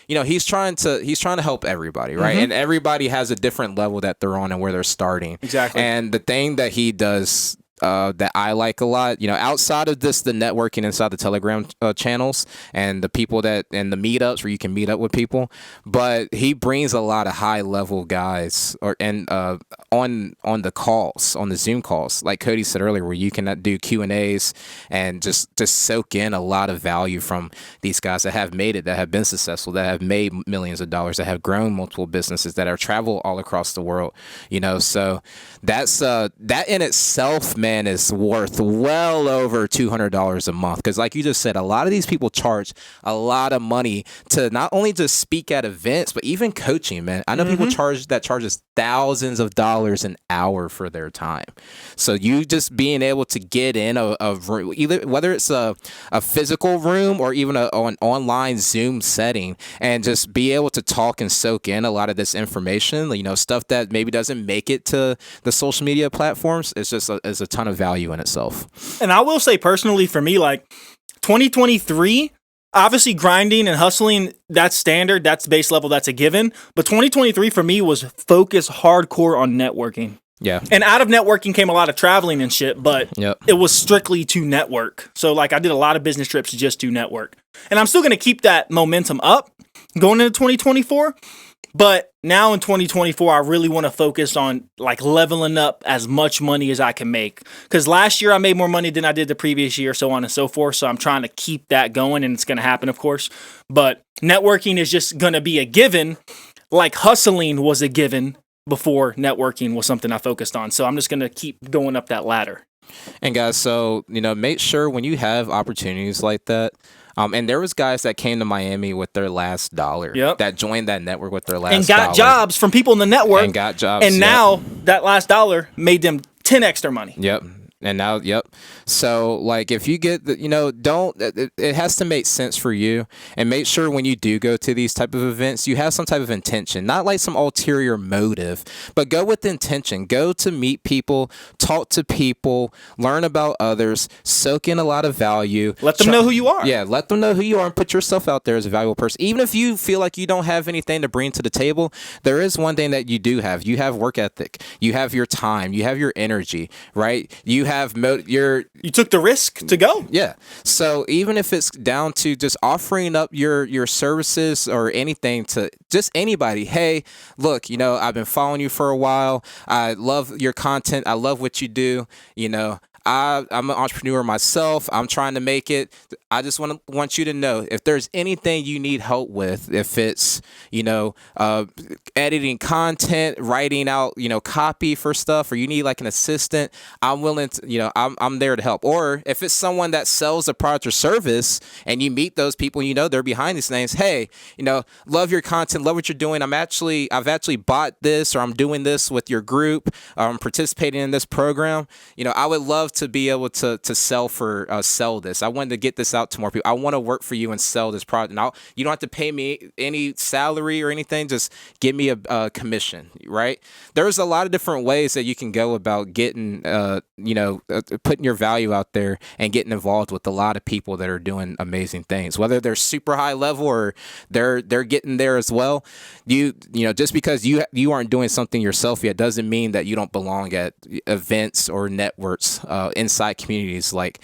Speaker 2: he's trying to help everybody, right?
Speaker 3: Mm-hmm.
Speaker 2: And everybody has a different level that they're on and where they're starting.
Speaker 3: Exactly.
Speaker 2: And the thing that he does that I like a lot, outside of the networking inside the Telegram channels and the people and the meetups where you can meet up with people, but he brings a lot of high level guys on the calls, on the Zoom calls, like Cody said earlier, where you can do Q&As and just soak in a lot of value from these guys that have made it, that have been successful, that have made millions of dollars, that have grown multiple businesses, that are travel all across the world, so that's that in itself, man, is worth well over $200 a month, because like you just said, a lot of these people charge a lot of money to not only just speak at events but even coaching, man. I know people charges thousands of dollars an hour for their time. So you just being able to get in a room, either whether it's a physical room or even an online Zoom setting, and just be able to talk and soak in a lot of this information, stuff that maybe doesn't make it to the social media platforms, it's just is a ton of value in itself.
Speaker 3: And I will say personally, for me, like 2023, obviously grinding and hustling, that's standard, that's base level, that's a given. But 2023 for me was focused hardcore on networking.
Speaker 2: Yeah.
Speaker 3: And out of networking came a lot of traveling and shit, but It was strictly to network. So like I did a lot of business trips just to network. And I'm still going to keep that momentum up going into 2024. But now in 2024, I really want to focus on like leveling up as much money as I can make. Because last year I made more money than I did the previous year, so on and so forth. So I'm trying to keep that going, and it's going to happen, of course. But networking is just going to be a given, like hustling was a given before networking was something I focused on. So I'm just going to keep going up that ladder.
Speaker 2: And guys, so, make sure when you have opportunities like that, and there was guys that came to Miami with their last dollar, that joined that network with their last dollar.
Speaker 3: And got jobs from people in the network.
Speaker 2: And got jobs.
Speaker 3: And now that last dollar made them 10 extra money.
Speaker 2: Yep. And now, So, like, if you get it has to make sense for you, and make sure when you do go to these type of events, you have some type of intention, not like some ulterior motive, but go with intention. Go to meet people, talk to people, learn about others, soak in a lot of value.
Speaker 3: Let them know who you are.
Speaker 2: Yeah, let them know who you are and put yourself out there as a valuable person. Even if you feel like you don't have anything to bring to the table, there is one thing that you do have. You have work ethic. You have your time. You have your energy, right? You took the risk to go. Yeah. So even if it's down to just offering up your services or anything to just anybody, hey, look, I've been following you for a while. I love your content. I love what you do. I'm an entrepreneur myself. I'm trying to make it. I just want you to know, if there's anything you need help with, if it's, editing content, writing out, copy for stuff, or you need like an assistant, I'm willing to, I'm there to help. Or if it's someone that sells a product or service and you meet those people, they're behind these things. Hey, love your content, love what you're doing. I've actually bought this, or I'm doing this with your group. I'm participating in this program. I would love love to be able to sell this. I wanted to get this out to more people. I want to work for you and sell this product. And you don't have to pay me any salary or anything. Just give me a commission, right? There's a lot of different ways that you can go about getting, putting your value out there and getting involved with a lot of people that are doing amazing things, whether they're super high level or they're getting there as well. Just because you aren't doing something yourself yet doesn't mean that you don't belong at events or networks inside communities like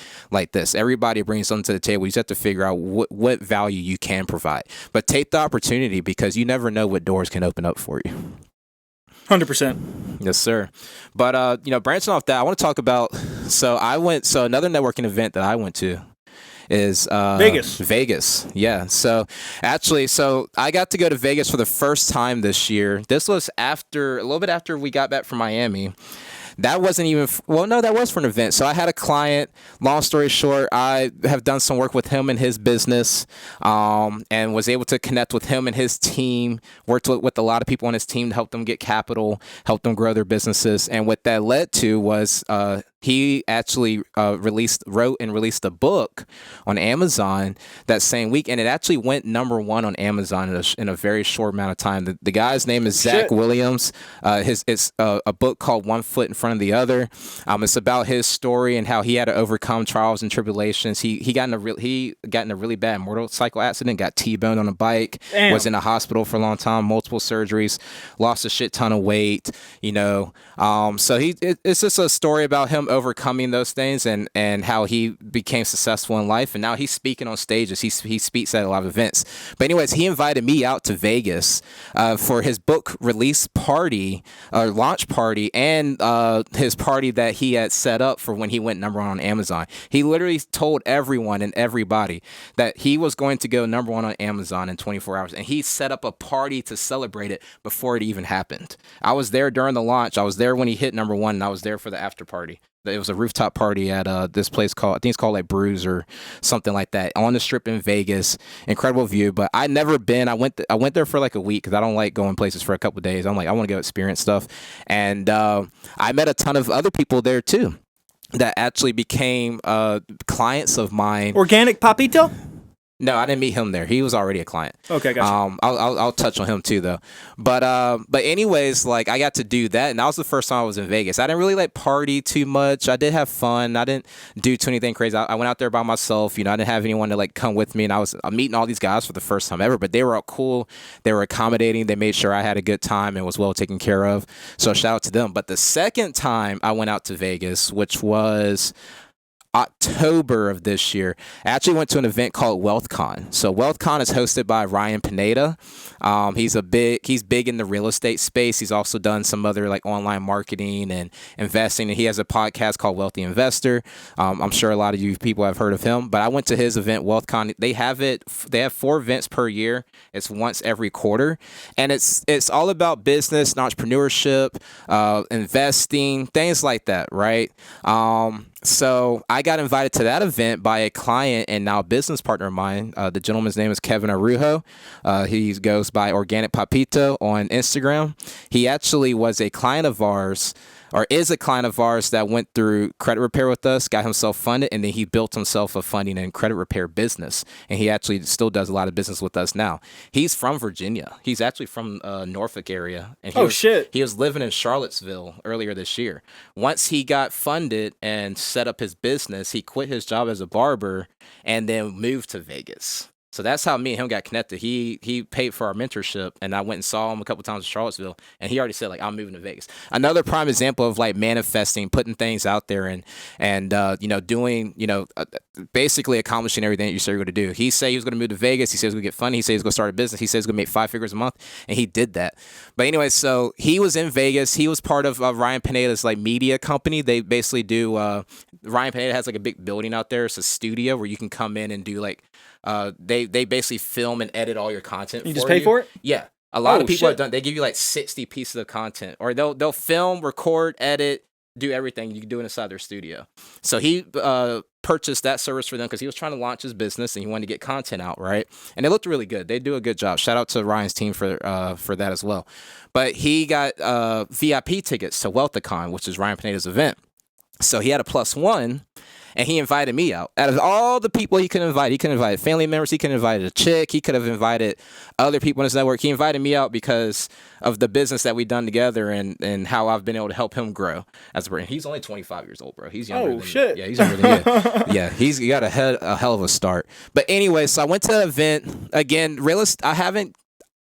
Speaker 2: this. Everybody brings something to the table. You just have to figure out what value you can provide, but take the opportunity because you never know what doors can open up for you.
Speaker 3: 100%.
Speaker 2: Yes, sir. But branching off that, I want to talk about. So another networking event that I went to is Vegas. Yeah. So I got to go to Vegas for the first time this year. This was a little bit after we got back from Miami. That wasn't even, that was for an event. So I had a client, long story short, I have done some work with him and his business, and was able to connect with him and his team, worked with a lot of people on his team to help them get capital, help them grow their businesses. And what that led to was, he actually wrote and released a book on Amazon that same week, and it actually went #1 on Amazon in a very short amount of time. The guy's name is Zach Williams. It's a book called One Foot in Front of the Other. It's about his story and how he had to overcome trials and tribulations. He got in a really bad motorcycle accident, got T-boned on a bike, was in a hospital for a long time, multiple surgeries, lost a shit ton of weight. So it's just a story about him overcoming those things and how he became successful in life, and now he's speaking on stages. He speaks at a lot of events. But anyways, he invited me out to Vegas for his book release party, launch party, and his party that he had set up for when he went #1 on Amazon. He literally told everyone and everybody that he was going to go #1 on Amazon in 24 hours, and he set up a party to celebrate it before it even happened. I was there during the launch. I was there when he hit #1, and I was there for the after party. It was a rooftop party at this place I think it's called like Brews or something like that, on the Strip in Vegas. Incredible view, but I'd never been. I went there for like a week because I don't like going places for a couple of days. I'm like, I want to go experience stuff, and I met a ton of other people there too that actually became clients of mine.
Speaker 3: Organic Papito?
Speaker 2: No, I didn't meet him there. He was already a client.
Speaker 3: Okay, gotcha.
Speaker 2: I'll touch on him too, though. But anyways, like I got to do that, and that was the first time I was in Vegas. I didn't really party too much. I did have fun. I didn't do too anything crazy. I went out there by myself. I didn't have anyone to come with me, and I'm meeting all these guys for the first time ever. But they were all cool. They were accommodating. They made sure I had a good time and was well taken care of. So shout out to them. But the second time I went out to Vegas, which was October of this year, I actually went to an event called WealthCon. So WealthCon is hosted by Ryan Pineda. He's big in the real estate space. He's also done some other online marketing and investing. And he has a podcast called Wealthy Investor. I'm sure a lot of you people have heard of him. But I went to his event, WealthCon. They have 4 events per year. It's once every quarter, and it's all about business and entrepreneurship, investing, things like that, right? So I got invited to that event by a client and now business partner of mine. The gentleman's name is Kevin Arujo. He goes by Organic Papito on Instagram. He actually was a client of ours, or is a client of ours, that went through credit repair with us, got himself funded, and then he built himself a funding and credit repair business. And he actually still does a lot of business with us now. He's from Virginia. He's actually from Norfolk area. And he was living in Charlottesville earlier this year. Once he got funded and set up his business, he quit his job as a barber and then moved to Vegas. So that's how me and him got connected. He paid for our mentorship, and I went and saw him a couple times in Charlottesville, and he already said I'm moving to Vegas. Another prime example of manifesting, putting things out there, and doing basically accomplishing everything that you said you're going to do. He said he was going to move to Vegas. He said he was going to get funding. He said he was going to start a business. He said he was going to make 5 figures a month, and he did that. But anyway, so he was in Vegas. He was part of Ryan Pineda's media company. They basically do. Ryan Pineda has a big building out there. It's a studio where you can come in and do they basically film and edit all your content.
Speaker 3: You just pay for it?
Speaker 2: Yeah. A lot of people have done. They give you 60 pieces of content, or they'll film, record, edit, do everything. You can do it inside their studio. So he purchased that service for them because he was trying to launch his business and he wanted to get content out, right? And it looked really good. They do a good job. Shout out to Ryan's team for that as well. But he got VIP tickets to WealthCon, which is Ryan Pineda's event. So he had a +1, and he invited me out. Out of all the people he could invite family members, he could have invited a chick, he could have invited other people in his network. He invited me out because of the business that we've done together and how I've been able to help him grow as a brand. He's only 25 years old, bro. He's younger than
Speaker 3: shit.
Speaker 2: Yeah, he's younger than you. Yeah, he's got a hell of a start. But anyway, so I went to the event. Again,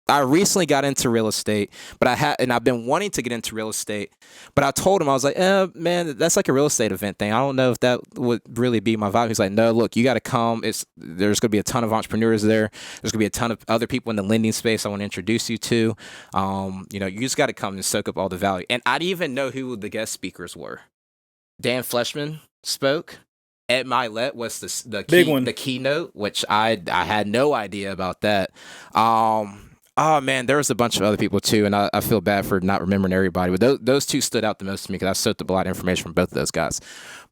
Speaker 2: I recently got into real estate, but I've been wanting to get into real estate, but I told him, I was like, man, that's like a real estate event thing. I don't know if that would really be my vibe. He's like, no, look, you got to come. There's going to be a ton of entrepreneurs there. There's going to be a ton of other people in the lending space I want to introduce you to. You just got to come and soak up all the value. And I didn't even know who the guest speakers were. Dan Fleshman spoke. Ed Milet was the keynote, which I had no idea about that. Oh man, there was a bunch of other people too, and I feel bad for not remembering everybody. But those two stood out the most to me because I soaked up a lot of information from both of those guys.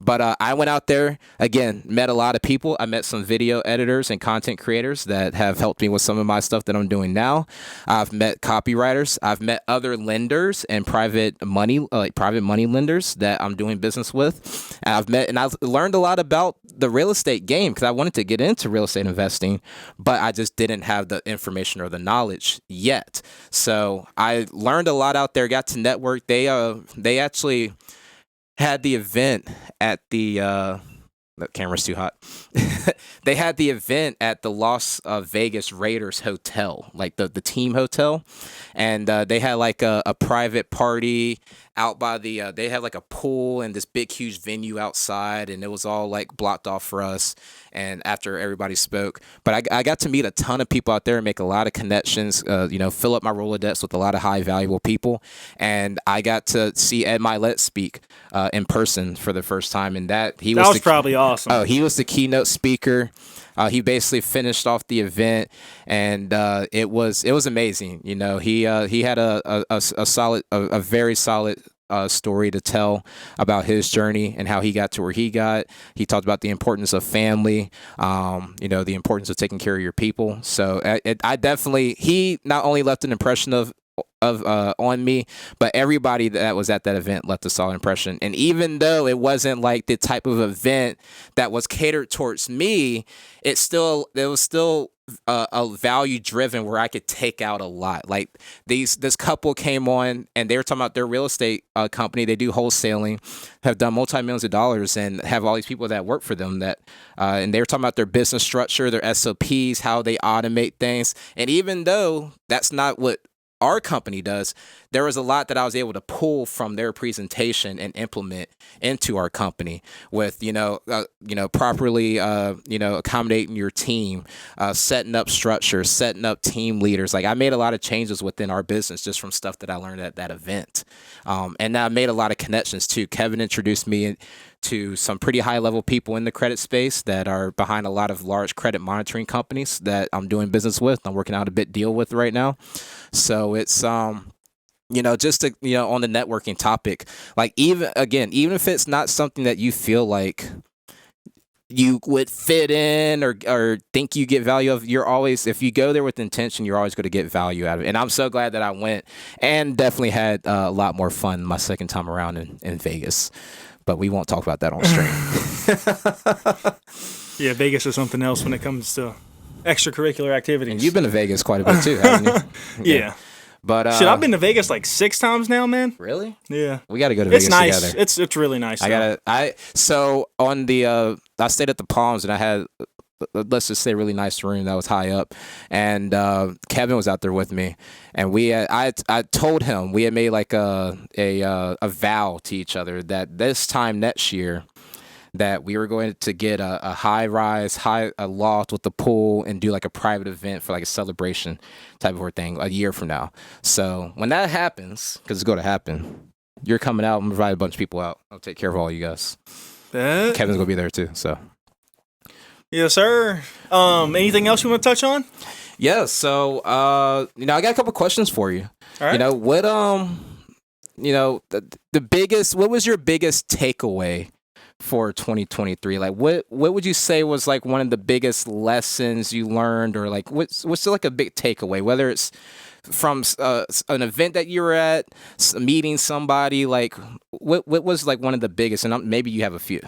Speaker 2: But I went out there again, met a lot of people. I met some video editors and content creators that have helped me with some of my stuff that I'm doing now. I've met copywriters. I've met other lenders and private money lenders that I'm doing business with. And I've learned a lot about the real estate game because I wanted to get into real estate investing, but I just didn't have the information or the knowledge yet. So I learned a lot out there, got to network. They actually had the event at the camera's too hot. They had the event at the Las Vegas Raiders hotel, like the team hotel, and they had like a private party out by they had like a pool and this big huge venue outside, and it was all like blocked off for us. And after everybody spoke, but I got to meet a ton of people out there and make a lot of connections. Fill up my Rolodex with a lot of high valuable people, and I got to see Ed Milet speak in person for the first time, and that was
Speaker 3: probably awesome.
Speaker 2: Oh, he was the keynote speaker. He basically finished off the event, and it was amazing. He had a very solid story to tell about his journey and how he got to where he got. He talked about the importance of family, the importance of taking care of your people. So he not only left an impression on me, but everybody that was at that event left a solid impression. And even though it wasn't like the type of event that was catered towards me, it was still a value driven where I could take out a lot. Like this couple came on and they were talking about their real estate company. They do wholesaling, have done multi-millions of dollars, and have all these people that work for them and they were talking about their business structure, their SOPs, how they automate things. And even though that's not what our company does, there was a lot that I was able to pull from their presentation and implement into our company with, properly, accommodating your team, setting up structure, setting up team leaders. Like I made a lot of changes within our business just from stuff that I learned at that event. And I made a lot of connections too. Kevin introduced me to some pretty high level people in the credit space that are behind a lot of large credit monitoring companies that I'm doing business with. I'm working out a bit deal with right now. So it's, just to, on the networking topic, like even if it's not something that you feel like you would fit in or think you get value of, if you go there with intention, you're always going to get value out of it. And I'm so glad that I went and definitely had a lot more fun my second time around in Vegas. But we won't talk about that on stream.
Speaker 3: Yeah, Vegas is something else when it comes to extracurricular activities.
Speaker 2: And you've been to Vegas quite a bit too, haven't you?
Speaker 3: Yeah.
Speaker 2: But
Speaker 3: shit, I've been to Vegas like 6 times now, man.
Speaker 2: Really?
Speaker 3: Yeah.
Speaker 2: We got to go to Vegas
Speaker 3: nice.
Speaker 2: together.
Speaker 3: It's really nice.
Speaker 2: I stayed at the Palms and I had, let's just say, a really nice room that was high up, and Kevin was out there with me, and I told him we had made like a vow to each other that this time next year that we were going to get a high-rise, a loft with a pool and do like a private event for like a celebration type of thing a year from now. So when that happens, because it's going to happen, you're coming out. I'm going to invite a bunch of people out. I'll take care of all you guys. Kevin's going to be there too, so.
Speaker 3: Yes, sir. Anything else you want to touch on?
Speaker 2: Yeah, so, I got a couple questions for you.
Speaker 3: All right.
Speaker 2: What was your biggest takeaway for 2023? Like what would you say was like one of the biggest lessons you learned, or like what's like a big takeaway, whether it's from an event that you were at, meeting somebody, like what was like one of the biggest, and maybe you have a few.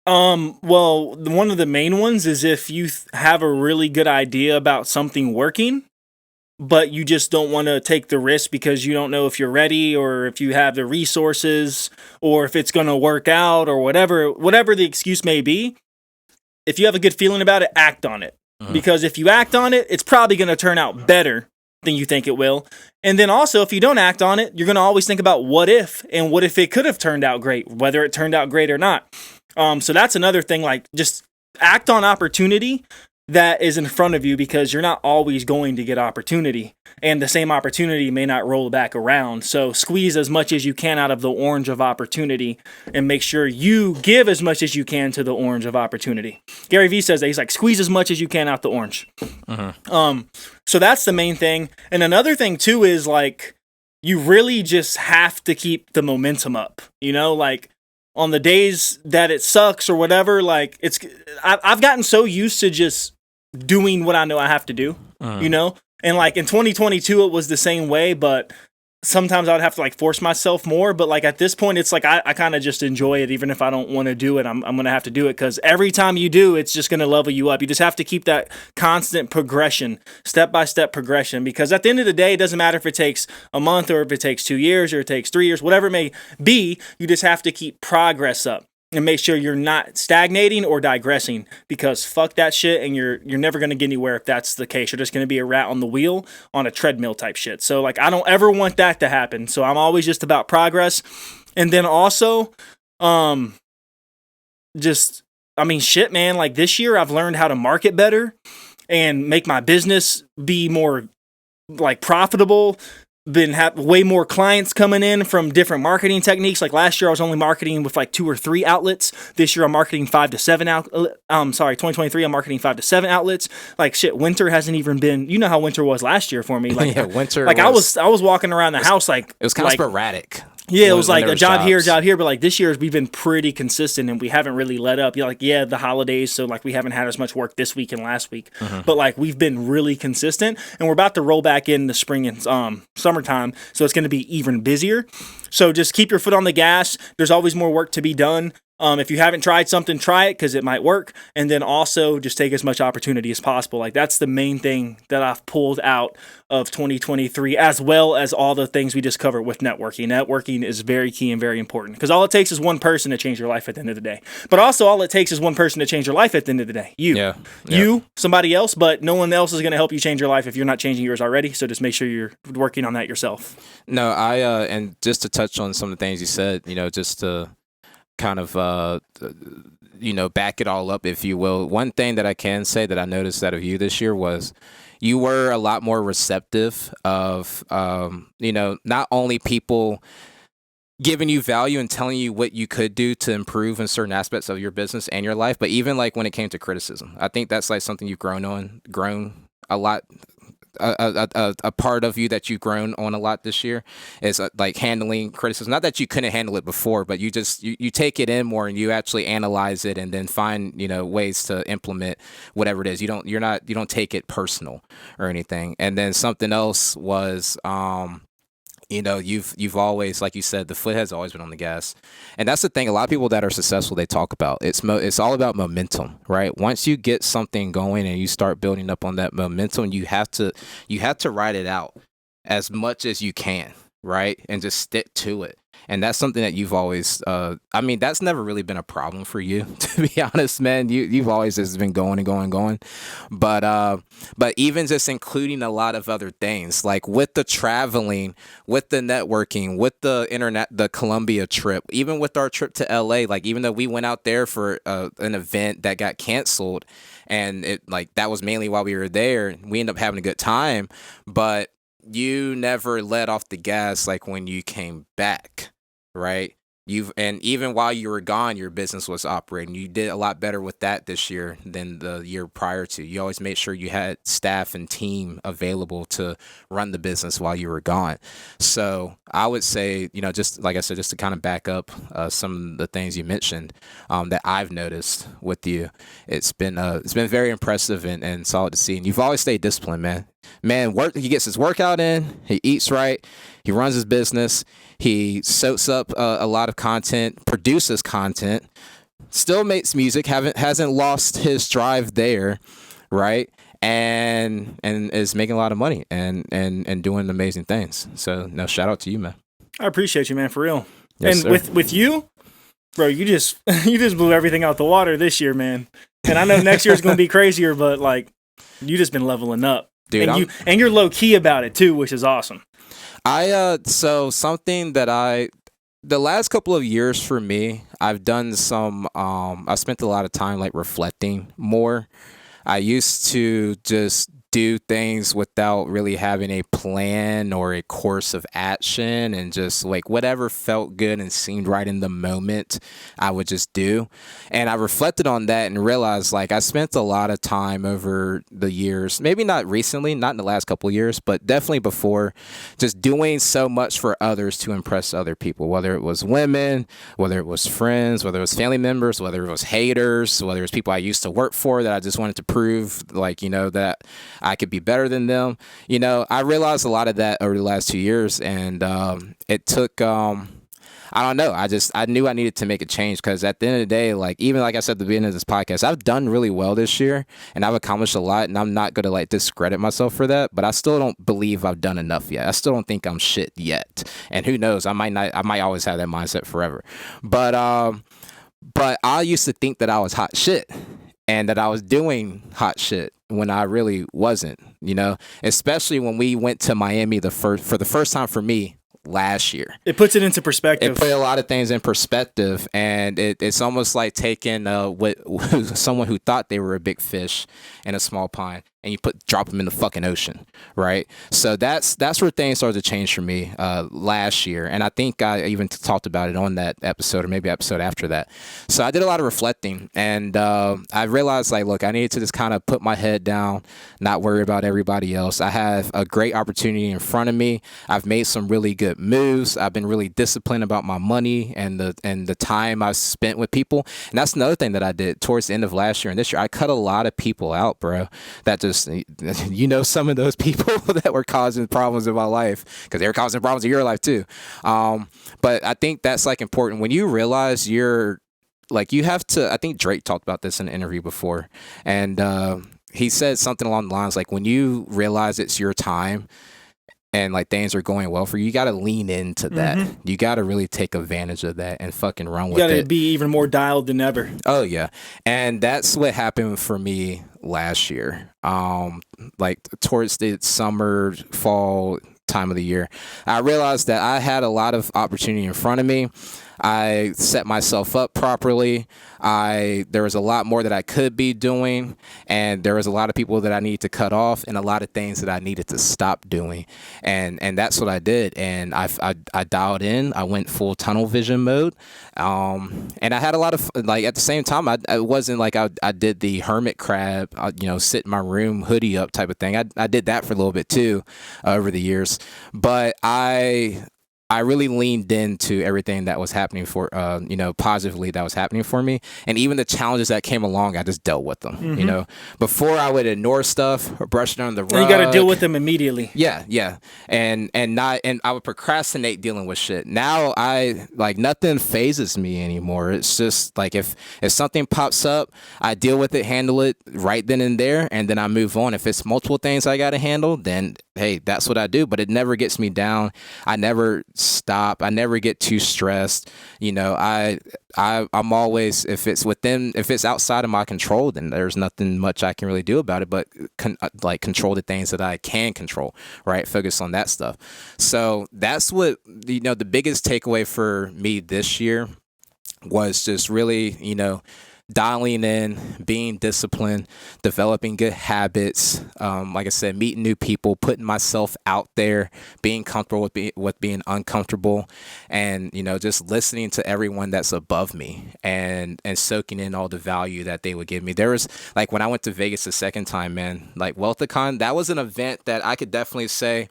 Speaker 3: Well, one of the main ones is if you have a really good idea about something working, but you just don't want to take the risk because you don't know if you're ready or if you have the resources or if it's going to work out or whatever the excuse may be. If you have a good feeling about it, act on it. Because if you act on it, it's probably going to turn out better than you think it will. And then also, if you don't act on it, you're going to always think about what if, and what if it could have turned out great, whether it turned out great or not. So that's another thing, like just act on opportunity that is in front of you, because you're not always going to get opportunity, and the same opportunity may not roll back around. So squeeze as much as you can out of the orange of opportunity and make sure you give as much as you can to the orange of opportunity. Gary Vee says that. He's like, squeeze as much as you can out the orange. So that's the main thing. And another thing too is like, you really just have to keep the momentum up, like on the days that it sucks or whatever, like I've gotten so used to just doing what I know I have to do, and like in 2022, it was the same way, but sometimes I would have to like force myself more. But like at this point, it's like I kind of just enjoy it. Even if I don't want to do it, I'm going to have to do it, because every time you do, it's just going to level you up. You just have to keep that constant progression, step-by-step progression, because at the end of the day, it doesn't matter if it takes a month or if it takes 2 years or it takes 3 years, whatever it may be, you just have to keep progress up and make sure you're not stagnating or digressing, because fuck that shit, and you're never going to get anywhere if that's the case. You're just going to be a rat on the wheel on a treadmill type shit. So like, I don't ever want that to happen. So I'm always just about progress. And then also, shit, man, like this year I've learned how to market better and make my business be more like profitable. Been way more clients coming in from different marketing techniques. Like last year, I was only marketing with like 2 or 3 outlets. This year, I'm marketing 5 to 7 2023, I'm marketing 5 to 7 outlets. Like shit, winter hasn't even been. You know how winter was last year for me. Like
Speaker 2: winter.
Speaker 3: Like I was walking around the house like
Speaker 2: it was kind of sporadic.
Speaker 3: Yeah, it was like a job here, but like this year we've been pretty consistent and we haven't really let up. The holidays, so like we haven't had as much work this week and last week, but like we've been really consistent, and we're about to roll back in the spring and summertime, so it's going to be even busier. So just keep your foot on the gas. There's always more work to be done. If you haven't tried something, try it, because it might work. And then also just take as much opportunity as possible. Like that's the main thing that I've pulled out of 2023, as well as all the things we just covered with networking. Networking is very key and very important, because all it takes is one person to change your life at the end of the day. But also all it takes is one person to change your life at the end of the day. You, somebody else, but no one else is going to help you change your life if you're not changing yours already. So just make sure you're working on that yourself.
Speaker 2: No, and just to touch on some of the things you said, just to kind of back it all up, if you will. One thing that I can say that I noticed out of you this year was you were a lot more receptive of not only people giving you value and telling you what you could do to improve in certain aspects of your business and your life, but even like when it came to criticism. I think that's like something you've grown a lot. A part of you that you've grown on a lot this year is like handling criticism. Not that you couldn't handle it before, but you just you take it in more and you actually analyze it and then find ways to implement whatever it is. You don't take it personal or anything. And then something else was you've always, like you said, the foot has always been on the gas. And that's the thing. A lot of people that are successful, they talk about it's all about momentum, right? Once you get something going and you start building up on that momentum, you have to ride it out as much as you can, right? And just stick to it. And that's something that you've always, that's never really been a problem for you, to be honest, man. You've always just been going and going and going. But even just including a lot of other things, like with the traveling, with the networking, with the Colombia trip, even with our trip to LA, like even though we went out there for an event that got canceled, and it like that was mainly while we were there, we ended up having a good time, but you never let off the gas like when you came back, right? And even while you were gone, your business was operating. You did a lot better with that this year than the year prior to. You always made sure you had staff and team available to run the business while you were gone. So I would say, just like I said, just to kind of back up some of the things you mentioned that I've noticed with you, it's been very impressive and solid to see. And you've always stayed disciplined, man. man, he gets his workout in, he eats right, he runs his business, he soaks up a lot of content, produces content, still makes music, hasn't lost his drive there, right? And is making a lot of money and doing amazing things. So no, shout out to you, man.
Speaker 3: I appreciate you, man, for real.
Speaker 2: Yes,
Speaker 3: and
Speaker 2: sir.
Speaker 3: with you, bro, you just blew everything out the water this year, man. And I know next year's going to be crazier, but like you just been leveling up.
Speaker 2: Dude,
Speaker 3: and you're low key about it too, which is awesome.
Speaker 2: So something that the last couple of years for me, I've done some I spent a lot of time like reflecting more. I used to just do things without really having a plan or a course of action, and just like whatever felt good and seemed right in the moment, I would just do. And I reflected on that and realized like I spent a lot of time over the years, maybe not recently, not in the last couple of years, but definitely before, just doing so much for others to impress other people, whether it was women, whether it was friends, whether it was family members, whether it was haters, whether it was people I used to work for that I just wanted to prove like, that I could be better than them. I realized a lot of that over the last 2 years, and it took I don't know. I knew I needed to make a change, because at the end of the day, like even like I said at the beginning of this podcast, I've done really well this year and I've accomplished a lot, and I'm not going to like discredit myself for that, but I still don't believe I've done enough yet. I still don't think I'm shit yet. And who knows, I might always have that mindset forever. But I used to think that I was hot shit and that I was doing hot shit when I really wasn't, especially when we went to Miami for the first time for me last year.
Speaker 3: It puts it into perspective.
Speaker 2: It put a lot of things in perspective, and it's almost like taking someone who thought they were a big fish in a small pond, and you drop them in the fucking ocean, right? So that's where things started to change for me last year, and I think I even talked about it on that episode, or maybe episode after that. So I did a lot of reflecting, and I realized like, look, I needed to just kind of put my head down, not worry about everybody else. I have a great opportunity in front of me. I've made some really good moves. I've been really disciplined about my money and the time I've spent with people, and that's another thing that I did towards the end of last year and this year. I cut a lot of people out, bro, that just some of those people that were causing problems in my life, because they were causing problems in your life too. But I think that's like important when you realize you're like, you have to, I think Drake talked about this in an interview before, and he said something along the lines like, when you realize it's your time and like things are going well for you, you got to lean into that. Mm-hmm. You got to really take advantage of that and fucking run with it.
Speaker 3: You got to be even more dialed than ever.
Speaker 2: Oh yeah. And that's what happened for me last year. Like towards the summer, fall time of the year, I realized that I had a lot of opportunity in front of me. I set myself up properly. There was a lot more that I could be doing, and there was a lot of people that I needed to cut off, and a lot of things that I needed to stop doing, and that's what I did. And I dialed in. I went full tunnel vision mode, and I had a lot of like at the same time. I wasn't like I did the hermit crab, sit in my room, hoodie up type of thing. I did that for a little bit too over the years, but I really leaned into everything that was happening for, positively that was happening for me. And even the challenges that came along, I just dealt with them. Mm-hmm. Before I would ignore stuff or brush it under the rug.
Speaker 3: And you got to deal with them immediately.
Speaker 2: Yeah. And I would procrastinate dealing with shit. Now nothing phases me anymore. It's just like, if something pops up, I deal with it, handle it right then and there, and then I move on. If it's multiple things I got to handle, then hey, that's what I do. But it never gets me down. I never stop. I never get too stressed. I'm always, if it's outside of my control, then there's nothing much I can really do about it, but control the things that I can control, right? Focus on that stuff. So that's what, the biggest takeaway for me this year was just really, dialing in, being disciplined, developing good habits. Like I said, meeting new people, putting myself out there, being comfortable with being uncomfortable, and just listening to everyone that's above me and soaking in all the value that they would give me. There was like when I went to Vegas the second time, man, like Wealthicon, that was an event that I could definitely say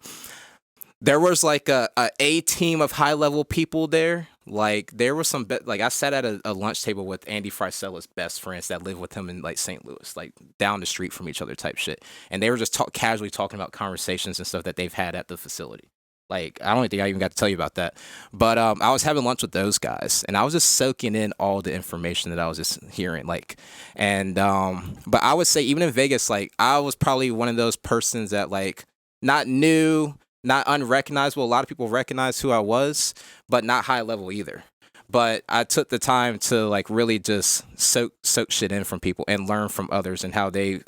Speaker 2: there was like a team of high level people there, Like there was some like I sat at a lunch table with Andy Frisella's best friends that live with him in like St. Louis, like down the street from each other type shit, and they were just casually talking about conversations and stuff that they've had at the facility. Like I don't think I even got to tell you about that, but I was having lunch with those guys, and I was just soaking in all the information that I was just hearing. Like, and but I would say even in Vegas, like I was probably one of those persons that like not new, not unrecognizable. A lot of people recognize who I was, but not high level either. But I took the time to like really just soak shit in from people and learn from others and how they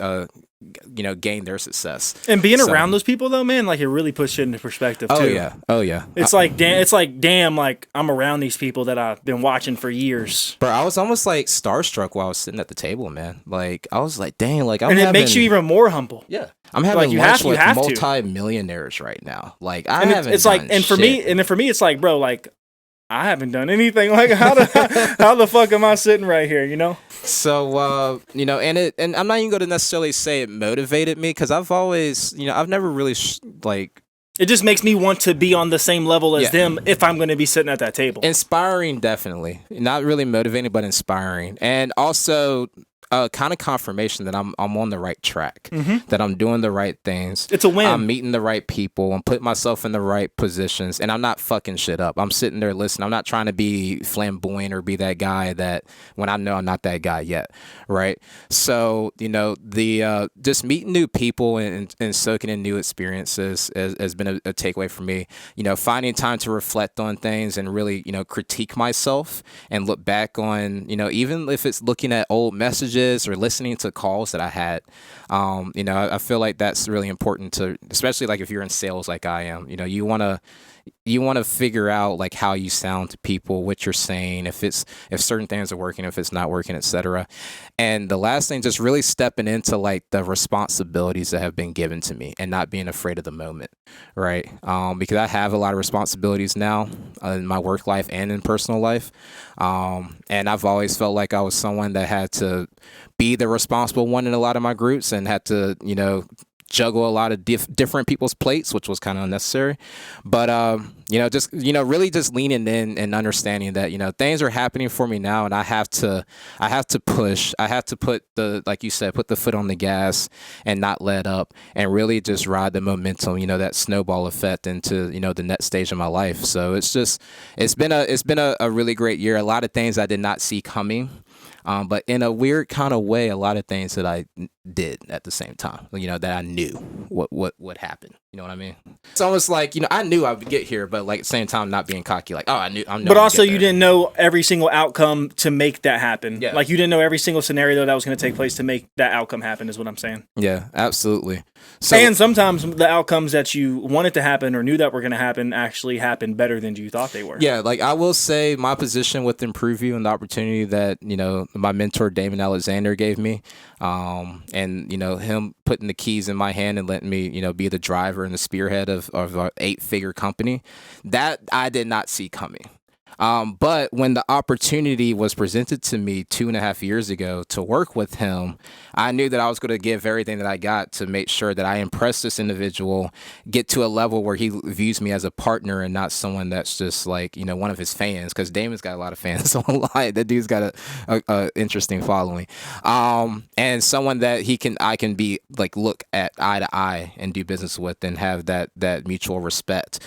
Speaker 2: gain their success.
Speaker 3: And being around those people though, man, like it really puts shit into perspective too.
Speaker 2: Oh yeah.
Speaker 3: It's like damn, like I'm around these people that I've been watching for years.
Speaker 2: Bro, I was almost like starstruck while I was sitting at the table, man. Like I was like, dang, like
Speaker 3: it makes you even more humble.
Speaker 2: Yeah. I'm having lunch with multi-millionaires right now. Like I haven't
Speaker 3: it's
Speaker 2: done
Speaker 3: like and for
Speaker 2: shit.
Speaker 3: me for me it's like, bro, like I haven't done anything. Like how the fuck am I sitting right here, you know?
Speaker 2: So and I'm not even going to necessarily say it motivated me because I've always, I've never really
Speaker 3: it just makes me want to be on the same level as them if I'm going to be sitting at that table.
Speaker 2: Inspiring, definitely. Not really motivating, but inspiring. And also kind of confirmation that I'm on the right track, that I'm doing the right things.
Speaker 3: It's a win.
Speaker 2: I'm meeting the right people. I'm putting myself in the right positions, and I'm not fucking shit up. I'm sitting there listening. I'm not trying to be flamboyant or be that guy that when I know I'm not that guy yet, right? So, the just meeting new people and soaking in new experiences has been a takeaway for me. Finding time to reflect on things and really, critique myself and look back on, even if it's looking at old messages or listening to calls that I had. I feel like that's really important to, especially like if you're in sales like I am, you want to figure out like how you sound to people, what you're saying, if certain things are working, if it's not working, etc. And the last thing, just really stepping into like the responsibilities that have been given to me and not being afraid of the moment, right? Because I have a lot of responsibilities now in my work life and in personal life. And I've always felt like I was someone that had to be the responsible one in a lot of my groups and had to, juggle a lot of different people's plates, which was kind of unnecessary. But, really just leaning in and understanding that, things are happening for me now and I have to push. I have to put like you said, put the foot on the gas and not let up and really just ride the momentum, that snowball effect into, the next stage of my life. So it's been a really great year. A lot of things I did not see coming. But in a weird kind of way, a lot of things that I did at the same time, that I knew what would happen. You know what I mean? It's almost like, I knew I would get here, but like at the same time, not being cocky, like, oh, I knew.
Speaker 3: But also you didn't know every single outcome to make that happen.
Speaker 2: Yeah.
Speaker 3: Like you didn't know every single scenario that was going to take place to make that outcome happen is what I'm saying.
Speaker 2: Yeah, absolutely. So,
Speaker 3: and sometimes the outcomes that you wanted to happen or knew that were going to happen actually happened better than you thought they were.
Speaker 2: Yeah, like I will say my position with ImproveU and the opportunity that, my mentor Damon Alexander gave me, and, him putting the keys in my hand and letting me, be the driver and the spearhead of an 8-figure company, that I did not see coming. But when the opportunity was presented to me 2.5 years ago to work with him, I knew that I was going to give everything that I got to make sure that I impress this individual, get to a level where he views me as a partner and not someone that's just like, one of his fans. Because Damon's got a lot of fans online. That dude's got a interesting following. And someone that I can be like, look at eye to eye and do business with and have that mutual respect.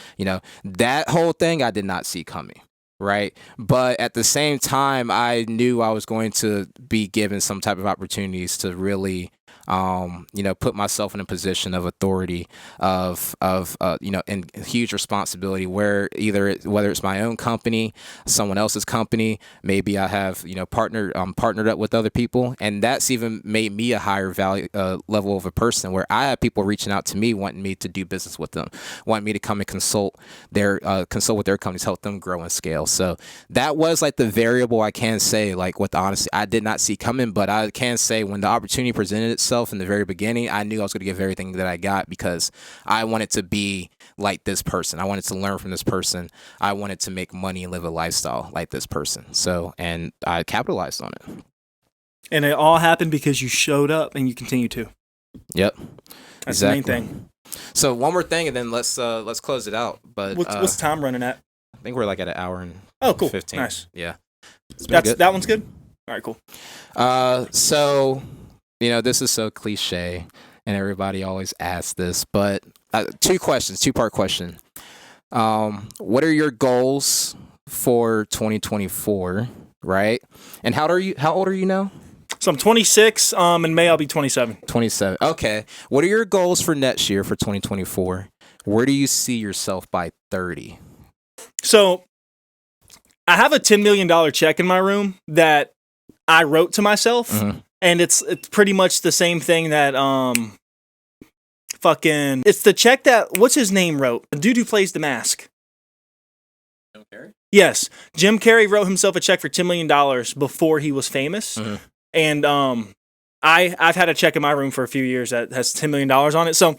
Speaker 2: That whole thing I did not see coming. Right. But at the same time, I knew I was going to be given some type of opportunities to really, put myself in a position of authority of and huge responsibility whether it's my own company, someone else's company, maybe I have, partnered up with other people. And that's even made me a higher value level of a person where I have people reaching out to me, wanting me to do business with them, wanting me to come and consult with their companies, help them grow and scale. So that was like the variable I can say, like with honesty, I did not see coming, but I can say when the opportunity presented itself in the very beginning, I knew I was going to give everything that I got because I wanted to be like this person. I wanted to learn from this person. I wanted to make money and live a lifestyle like this person. So, and I capitalized on it.
Speaker 3: And it all happened because you showed up and you continue to.
Speaker 2: Yep.
Speaker 3: That's exactly the main thing.
Speaker 2: So one more thing, and then let's close it out. But
Speaker 3: what's time running at?
Speaker 2: think we're like at an hour and
Speaker 3: Oh, cool.
Speaker 2: 15.
Speaker 3: Nice.
Speaker 2: Yeah. It's been good.
Speaker 3: That one's good. All right, cool.
Speaker 2: So, this is so cliche, and everybody always asks this, but two-part question. What are your goals for 2024, right? And how old are you now?
Speaker 3: So I'm 26. In May I'll be 27.
Speaker 2: 27. Okay. What are your goals for next year for 2024? Where do you see yourself by 30?
Speaker 3: So I have a $10 million check in my room that I wrote to myself, and it's pretty much the same thing that it's the check that what's his name wrote, the dude who plays The Mask.
Speaker 2: Jim Carrey?
Speaker 3: Yes, Jim Carrey wrote himself a check for $10 million before he was famous, and I've had a check in my room for a few years that has $10 million on it. So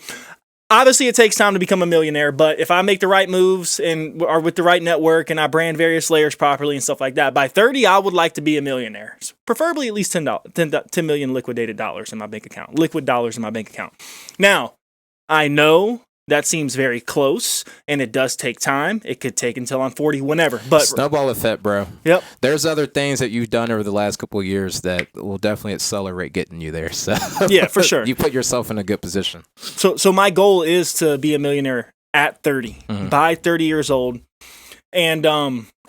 Speaker 3: obviously it takes time to become a millionaire, but if I make the right moves and are with the right network and I brand various layers properly and stuff like that, by 30 I would like to be a millionaire. Preferably at least $10 million liquidated dollars in my bank account. Liquid dollars in my bank account. Now, I know that seems very close, and it does take time. It could take until I'm 40, whenever. But
Speaker 2: snowball effect, bro.
Speaker 3: Yep.
Speaker 2: There's other things that you've done over the last couple of years that will definitely accelerate getting you there. So
Speaker 3: yeah, for sure.
Speaker 2: You put yourself in a good position.
Speaker 3: So my goal is to be a millionaire at 30, by 30 years old. And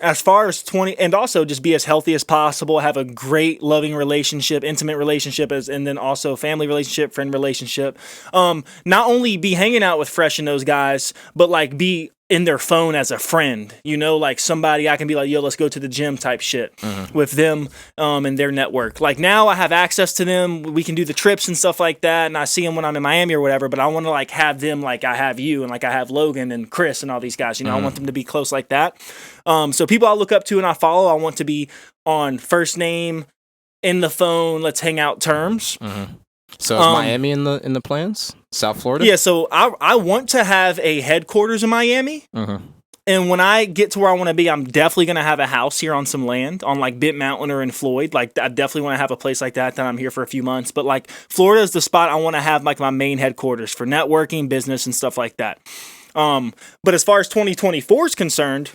Speaker 3: as far as 20, and also just be as healthy as possible, have a great loving relationship, intimate relationship, and then also family relationship, friend relationship. Not only be hanging out with Fresh and those guys, but like be in their phone as a friend, like somebody I can be like, yo, let's go to the gym type shit with them and their network. Like now I have access to them. We can do the trips and stuff like that. And I see them when I'm in Miami or whatever, but I want to like have them like I have you and like I have Logan and Chris and all these guys, I want them to be close like that. So people I look up to and I follow, I want to be on first name, in the phone, let's hang out terms.
Speaker 2: So is Miami in the plans? South Florida?
Speaker 3: Yeah, so I want to have a headquarters in Miami. And when I get to where I want to be, I'm definitely going to have a house here on some land on like Bit Mountain or in Floyd. Like I definitely want to have a place like that I'm here for a few months. But like Florida is the spot I want to have like my main headquarters for networking, business, and stuff like that. But as far as 2024 is concerned,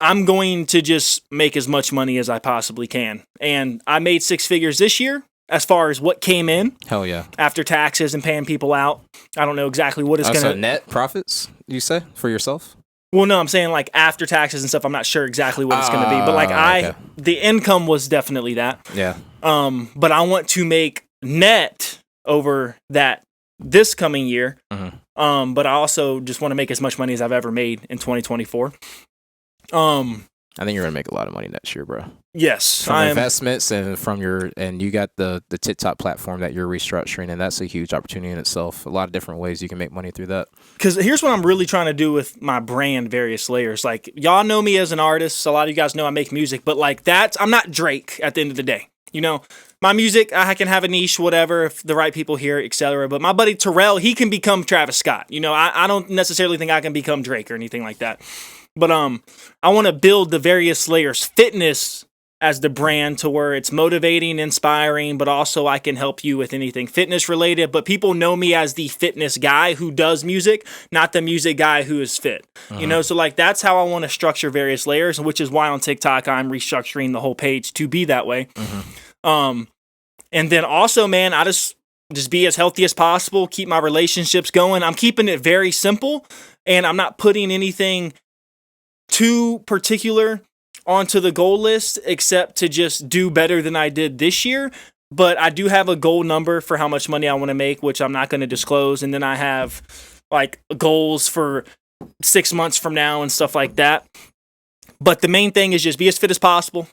Speaker 3: I'm going to just make as much money as I possibly can. And I made 6 figures this year. As far as what came in,
Speaker 2: hell yeah,
Speaker 3: after taxes and paying people out, I don't know exactly what it's
Speaker 2: so net profits, you say, for yourself?
Speaker 3: Well, no, I'm saying like after taxes and stuff. I'm not sure exactly what it's going to be, but like the income was definitely that.
Speaker 2: Yeah.
Speaker 3: But I want to make net over that this coming year. But I also just want to make as much money as I've ever made in 2024.
Speaker 2: I think you're gonna make a lot of money next year, bro.
Speaker 3: Yes,
Speaker 2: from investments and and you got the TikTok platform that you're restructuring, and that's a huge opportunity in itself. A lot of different ways you can make money through that.
Speaker 3: Because here's what I'm really trying to do with my brand, various layers. Like y'all know me as an artist. A lot of you guys know I make music, but like I'm not Drake at the end of the day. My music, I can have a niche, whatever, if the right people hear it, etc. But my buddy Terrell, he can become Travis Scott. I don't necessarily think I can become Drake or anything like that. But I want to build the various layers fitness as the brand to where it's motivating, inspiring, but also I can help you with anything fitness related. But people know me as the fitness guy who does music, not the music guy who is fit. So like that's how I want to structure various layers, which is why on TikTok I'm restructuring the whole page to be that way. And then also, man, I just be as healthy as possible, keep my relationships going. I'm keeping it very simple, and I'm not putting anything too particular onto the goal list except to just do better than I did this year. But I do have a goal number for how much money I want to make, which I'm not going to disclose. And then I have like goals for 6 months from now and stuff like that. But the main thing is just be as fit as possible,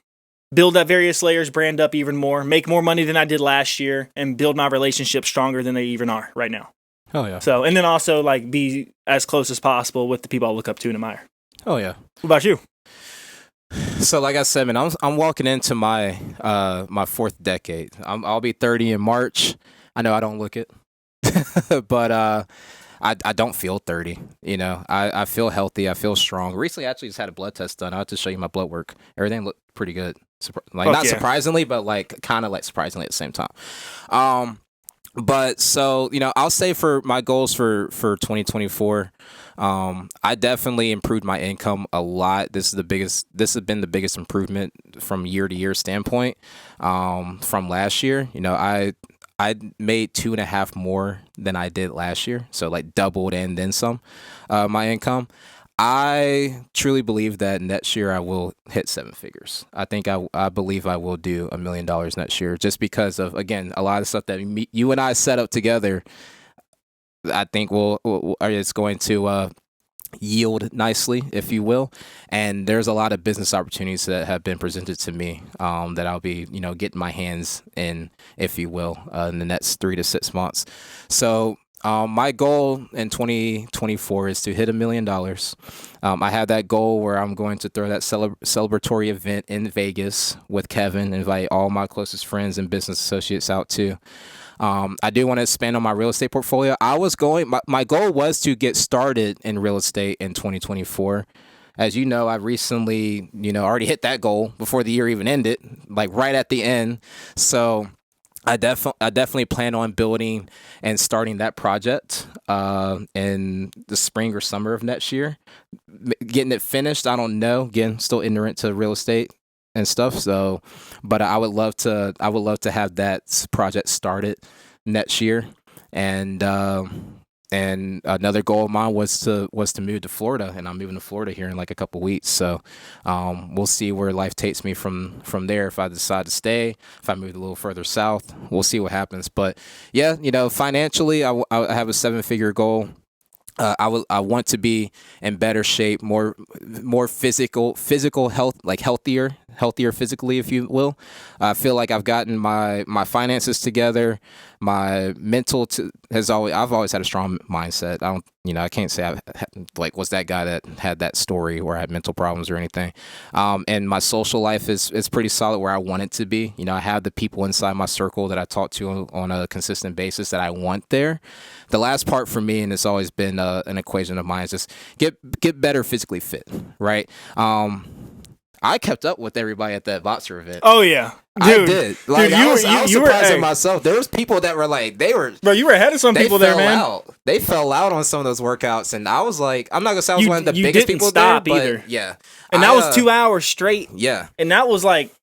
Speaker 3: build that various layers, brand up even more, make more money than I did last year, and build my relationships stronger than they even are right now.
Speaker 2: Oh yeah.
Speaker 3: So, and then also like be as close as possible with the people I look up to and admire.
Speaker 2: Oh yeah.
Speaker 3: What about you?
Speaker 2: So like I said, man, I'm walking into my my 4th decade. I'll be 30 in March. I know I don't look it, but I don't feel 30. I feel healthy. I feel strong. Recently, I actually just had a blood test done. I have to show you my blood work. Everything looked pretty good. Surprisingly, but like kind of like surprisingly at the same time. But so, I'll say for my goals for 2024, I definitely improved my income a lot. This has been the biggest improvement from year to year standpoint, from last year. I made 2.5 more than I did last year, so like doubled and then some, my income. I truly believe that next year I will hit 7 figures. I believe I will do $1 million next year, just because of, again, a lot of stuff that you and I set up together. I think it's going to yield nicely, if you will. And there's a lot of business opportunities that have been presented to me, that I'll be, getting my hands in, if you will, in the next 3 to 6 months. So my goal in 2024 is to hit $1 million. I have that goal where I'm going to throw that celebratory event in Vegas with Kevin, invite all my closest friends and business associates out too. I do want to expand on my real estate portfolio. My goal was to get started in real estate in 2024. As you know, I recently, already hit that goal before the year even ended, like right at the end. So I definitely plan on building and starting that project in the spring or summer of next year. Getting it finished, I don't know. Again, still ignorant to real estate and stuff. So, but I would love to have that project started next year. And another goal of mine was to move to Florida, and I'm moving to Florida here in like a couple weeks. So we'll see where life takes me from there. If I decide to stay, if I move a little further south, we'll see what happens. But yeah, financially, I have a 7-figure goal. I want to be in better shape, more physical health, like healthier physically, if you will. I feel like I've gotten my finances together. My mental I've always had a strong mindset. I can't say I was that guy that had that story where I had mental problems or anything. And my social life is pretty solid where I want it to be. I have the people inside my circle that I talk to on a consistent basis that I want there. The last part for me, and it's always been an equation of mine, is just get better physically fit, right? I kept up with everybody at that Voxer event.
Speaker 3: Oh yeah, dude,
Speaker 2: I did. Like,
Speaker 3: dude,
Speaker 2: I was surprised at
Speaker 3: hey,
Speaker 2: myself. There was people that were like,
Speaker 3: bro, you were ahead of some people there, man.
Speaker 2: Out. They fell out on some of those workouts, and I was like, I'm not gonna say I was one of the biggest people
Speaker 3: stop
Speaker 2: there,
Speaker 3: either.
Speaker 2: But yeah,
Speaker 3: and that was 2 hours straight.
Speaker 2: Yeah,
Speaker 3: and that was like,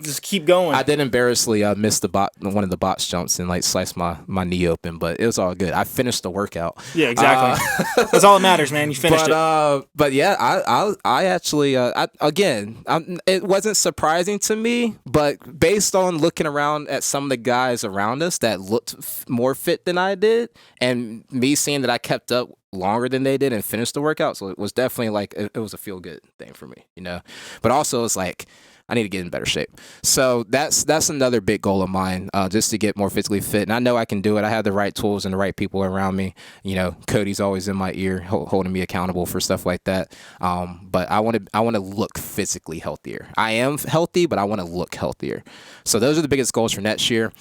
Speaker 3: just keep going.
Speaker 2: I did embarrassingly miss one of the box jumps and like sliced my knee open, but it was all good. I finished the workout.
Speaker 3: Yeah, exactly. That's all that matters, man. You finished it.
Speaker 2: But yeah, I actually it wasn't surprising to me, but based on looking around at some of the guys around us that looked more fit than I did, and me seeing that I kept up longer than they did and finished the workout, so it was definitely like it was a feel good thing for me, But also it's like, I need to get in better shape. So that's another big goal of mine, just to get more physically fit. And I know I can do it. I have the right tools and the right people around me. Cody's always in my ear, holding me accountable for stuff like that. But I want to look physically healthier. I am healthy, but I want to look healthier. So those are the biggest goals for next year.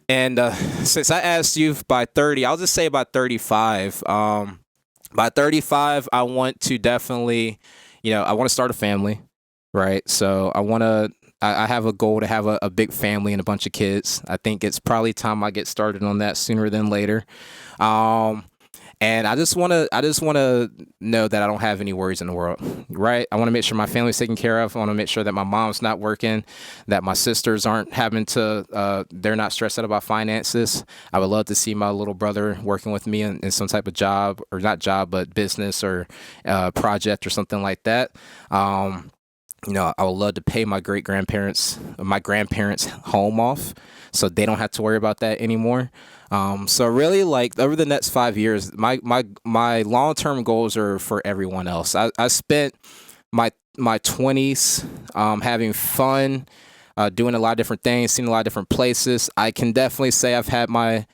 Speaker 2: And since I asked you by 30, I'll just say by 35. By 35, I want to definitely, I want to start a family. Right. So I have a goal to have a big family and a bunch of kids. I think it's probably time I get started on that sooner than later. And I just want to know that I don't have any worries in the world. Right. I want to make sure my family's taken care of. I want to make sure that my mom's not working, that my sisters aren't having to, they're not stressed out about finances. I would love to see my little brother working with me in some type of job, or not job, but business or project or something like that. I would love to pay my grandparents home off, so they don't have to worry about that anymore. So really, like, over the next 5 years, my long-term goals are for everyone else. I spent my 20s having fun, doing a lot of different things, seeing a lot of different places. I can definitely say I've had my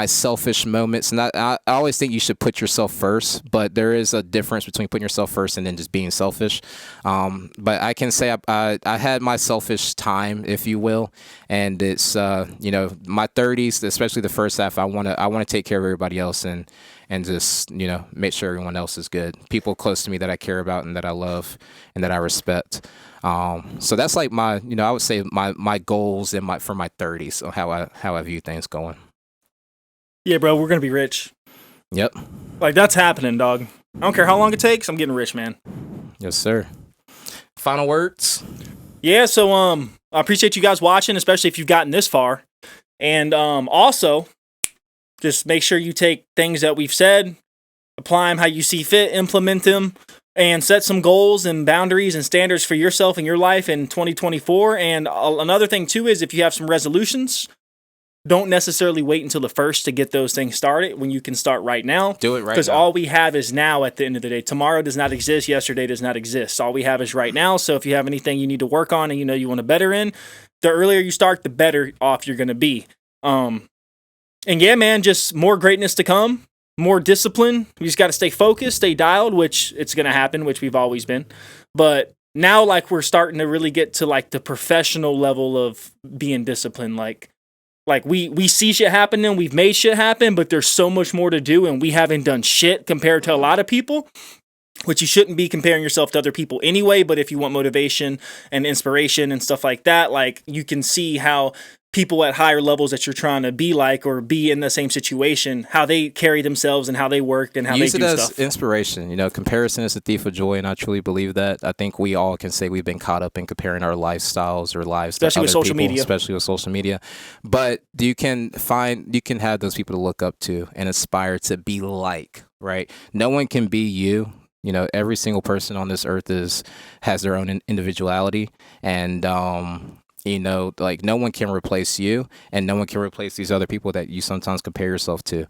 Speaker 2: selfish moments, and I always think you should put yourself first, but there is a difference between putting yourself first and then just being selfish. But I can say I had my selfish time, if you will, and it's my 30s, especially the first half. I want to take care of everybody else and just make sure everyone else is good. People close to me that I care about and that I love and that I respect. So that's like my I would say my goals for my 30s, so how I view things going.
Speaker 3: Yeah, bro, we're gonna be rich.
Speaker 2: Yep.
Speaker 3: Like that's happening, dog. I don't care how long it takes. I'm getting rich, man.
Speaker 2: Yes, sir. Final words.
Speaker 3: Yeah, so I appreciate you guys watching, especially if you've gotten this far. And also, just make sure you take things that we've said, apply them how you see fit, implement them, and set some goals and boundaries and standards for yourself and your life in 2024. And another thing too is if you have some resolutions, don't necessarily wait until the first to get those things started when you can start right now.
Speaker 2: Do it right now.
Speaker 3: Because all we have is now at the end of the day. Tomorrow does not exist. Yesterday does not exist. All we have is right now. So if you have anything you need to work on and you know you want to better in, the earlier you start, the better off you're going to be. And yeah, man, just more greatness to come, more discipline. We just got to stay focused, stay dialed, which it's going to happen, which we've always been. But now, like, we're starting to really get to like the professional level of being disciplined. Like we see shit happening, we've made shit happen, but there's so much more to do, and we haven't done shit compared to a lot of people, which you shouldn't be comparing yourself to other people anyway. But if you want motivation and inspiration and stuff like that, like you can see how people at higher levels that you're trying to be like or be in the same situation, how they carry themselves and how they work and how
Speaker 2: Use
Speaker 3: they do
Speaker 2: it as
Speaker 3: stuff.
Speaker 2: inspiration. You know, comparison is the thief of joy, and I truly believe that. I think we all can say we've been caught up in comparing our lifestyles or lives,
Speaker 3: Especially
Speaker 2: to
Speaker 3: with
Speaker 2: other
Speaker 3: social
Speaker 2: people,
Speaker 3: media.
Speaker 2: especially with social media. But you can have those people to look up to and aspire to be like. Right? No one can be you. You know, every single person on this earth has their own individuality, and you know, like no one can replace you, and no one can replace these other people that you sometimes compare yourself to.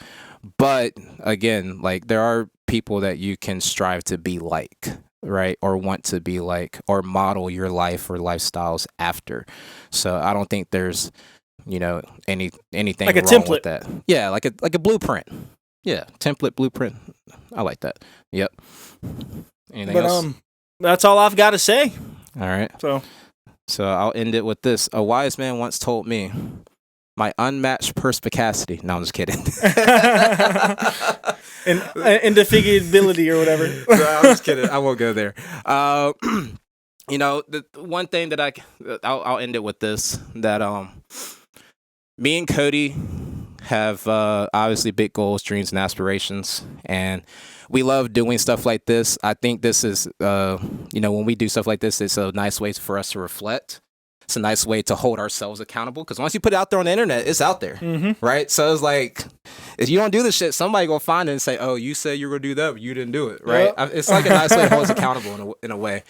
Speaker 2: But again, like there are people that you can strive to be like, right? Or want to be like, or model your life or lifestyles after. So I don't think there's, you know, anything
Speaker 3: Like a
Speaker 2: wrong
Speaker 3: template.
Speaker 2: with that. Yeah, like a blueprint. Yeah, template, blueprint. I like that. Yep. Anything
Speaker 3: But
Speaker 2: else?
Speaker 3: that's all I've got to say.
Speaker 2: All right.
Speaker 3: So
Speaker 2: So I'll end it with this. A wise man once told me, my unmatched perspicacity. No, I'm just kidding.
Speaker 3: and indefatigability or whatever.
Speaker 2: No, I'm just kidding. I won't go there. You know, the one thing that I'll end it with this, that me and Cody have obviously big goals, dreams, and aspirations, and we love doing stuff like this. I think this is, you know, when we do stuff like this, it's a nice way for us to reflect. It's a nice way to hold ourselves accountable, because once you put it out there on the internet, it's out there, right? So it's like, if you don't do this shit, somebody gonna find it and say, "Oh, you said you were gonna do that, but you didn't do it," right?
Speaker 3: Yep.
Speaker 2: It's like a nice way to hold us accountable in a way.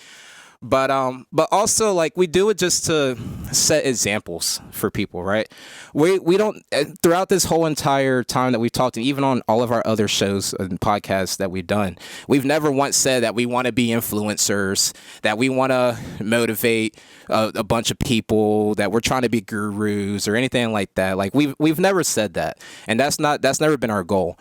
Speaker 2: But also, like, we do it just to set examples for people, right? We don't, throughout this whole entire time that we've talked, and even on all of our other shows and podcasts that we've done, we've never once said that we want to be influencers, that we want to motivate a bunch of people, that we're trying to be gurus or anything like that. Like we've never said that, and that's never been our goal.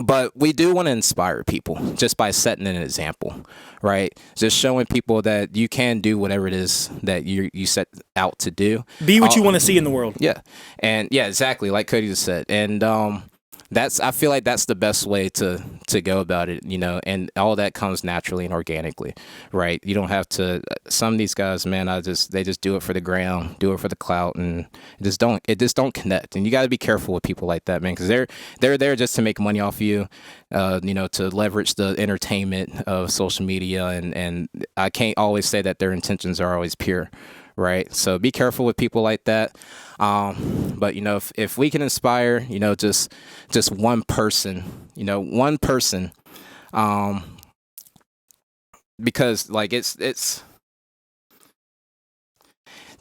Speaker 2: But we do want to inspire people just by setting an example, right? Just showing people that you can do whatever it is that you set out to do.
Speaker 3: Be what you want to see in the world.
Speaker 2: Yeah. And yeah, exactly. Like Cody just said. And I feel like that's the best way to go about it, you know, and all that comes naturally and organically, right? You don't have to, some of these guys, man, they just do it for the gram, do it for the clout, and it just don't connect. And you got to be careful with people like that, man, because they're there just to make money off you, you know, to leverage the entertainment of social media. And I can't always say that their intentions are always pure. Right. So be careful with people like that. But, you know, if we can inspire, you know, just one person, because like it's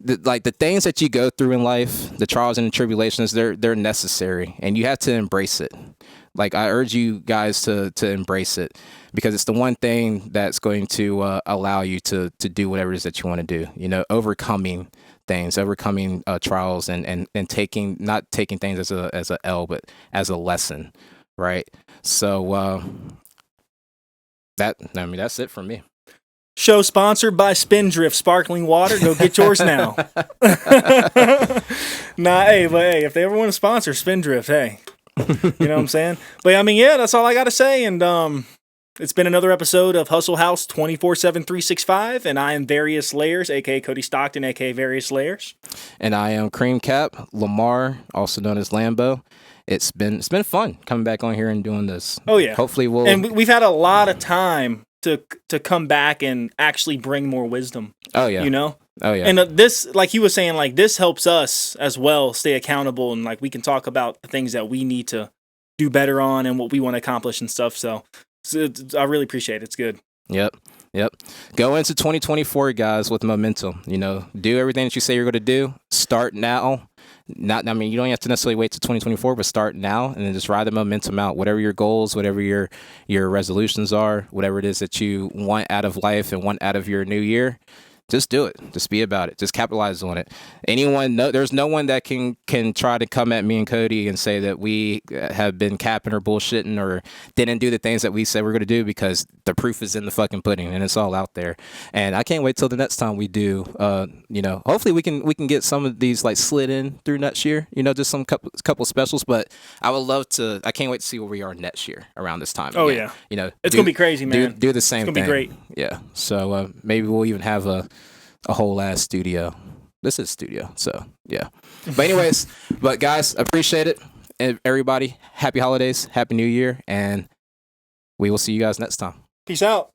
Speaker 2: the things that you go through in life, the trials and tribulations, they're necessary, and you have to embrace it. Like, I urge you guys to embrace it, because it's the one thing that's going to allow you to do whatever it is that you want to do. You know, overcoming things, overcoming trials, and not taking things as a L, but as a lesson, right? So that's it from me.
Speaker 3: Show sponsored by Spindrift Sparkling Water. Go get yours now. Hey, if they ever want to sponsor Spindrift, hey. You know what I'm saying? But I mean, yeah, that's all I got to say. And it's been another episode of Hustle House 24/7 365, and I am Various Layers, aka Cody Stockton, aka Various Layers.
Speaker 2: And I am Cream Cap Lamar, also known as Lambo, it's been fun coming back on here and doing this.
Speaker 3: Oh yeah.
Speaker 2: Hopefully we'll.
Speaker 3: And we've had a lot of time to come back and actually bring more wisdom.
Speaker 2: Oh yeah.
Speaker 3: You know.
Speaker 2: Oh yeah.
Speaker 3: And this, like he was saying, like this helps us as well stay accountable, and like we can talk about the things that we need to do better on and what we want to accomplish and stuff. So I really appreciate it. It's good.
Speaker 2: Yep. Go into 2024, guys, with momentum. You know, do everything that you say you're going to do. Start now. You don't have to necessarily wait till 2024, but start now and then just ride the momentum out. Whatever your goals, whatever your resolutions are, whatever it is that you want out of life and want out of your new year, just do it. Just be about it. Just capitalize on it. There's no one that can try to come at me and Cody and say that we have been capping or bullshitting or didn't do the things that we said we're going to do, because the proof is in the fucking pudding and it's all out there. And I can't wait till the next time we do. Hopefully we can get some of these like slid in through next year. Just some couple specials. But I would love to. I can't wait to see where we are next year around this time.
Speaker 3: Oh
Speaker 2: again.
Speaker 3: Yeah. It's gonna be crazy, man.
Speaker 2: Do the same thing.
Speaker 3: It's gonna be great.
Speaker 2: Yeah. So maybe we'll even have a whole ass studio. This is studio, so yeah. But anyways, guys, appreciate it. And everybody, happy holidays, happy new year, and we will see you guys next time.
Speaker 3: Peace out.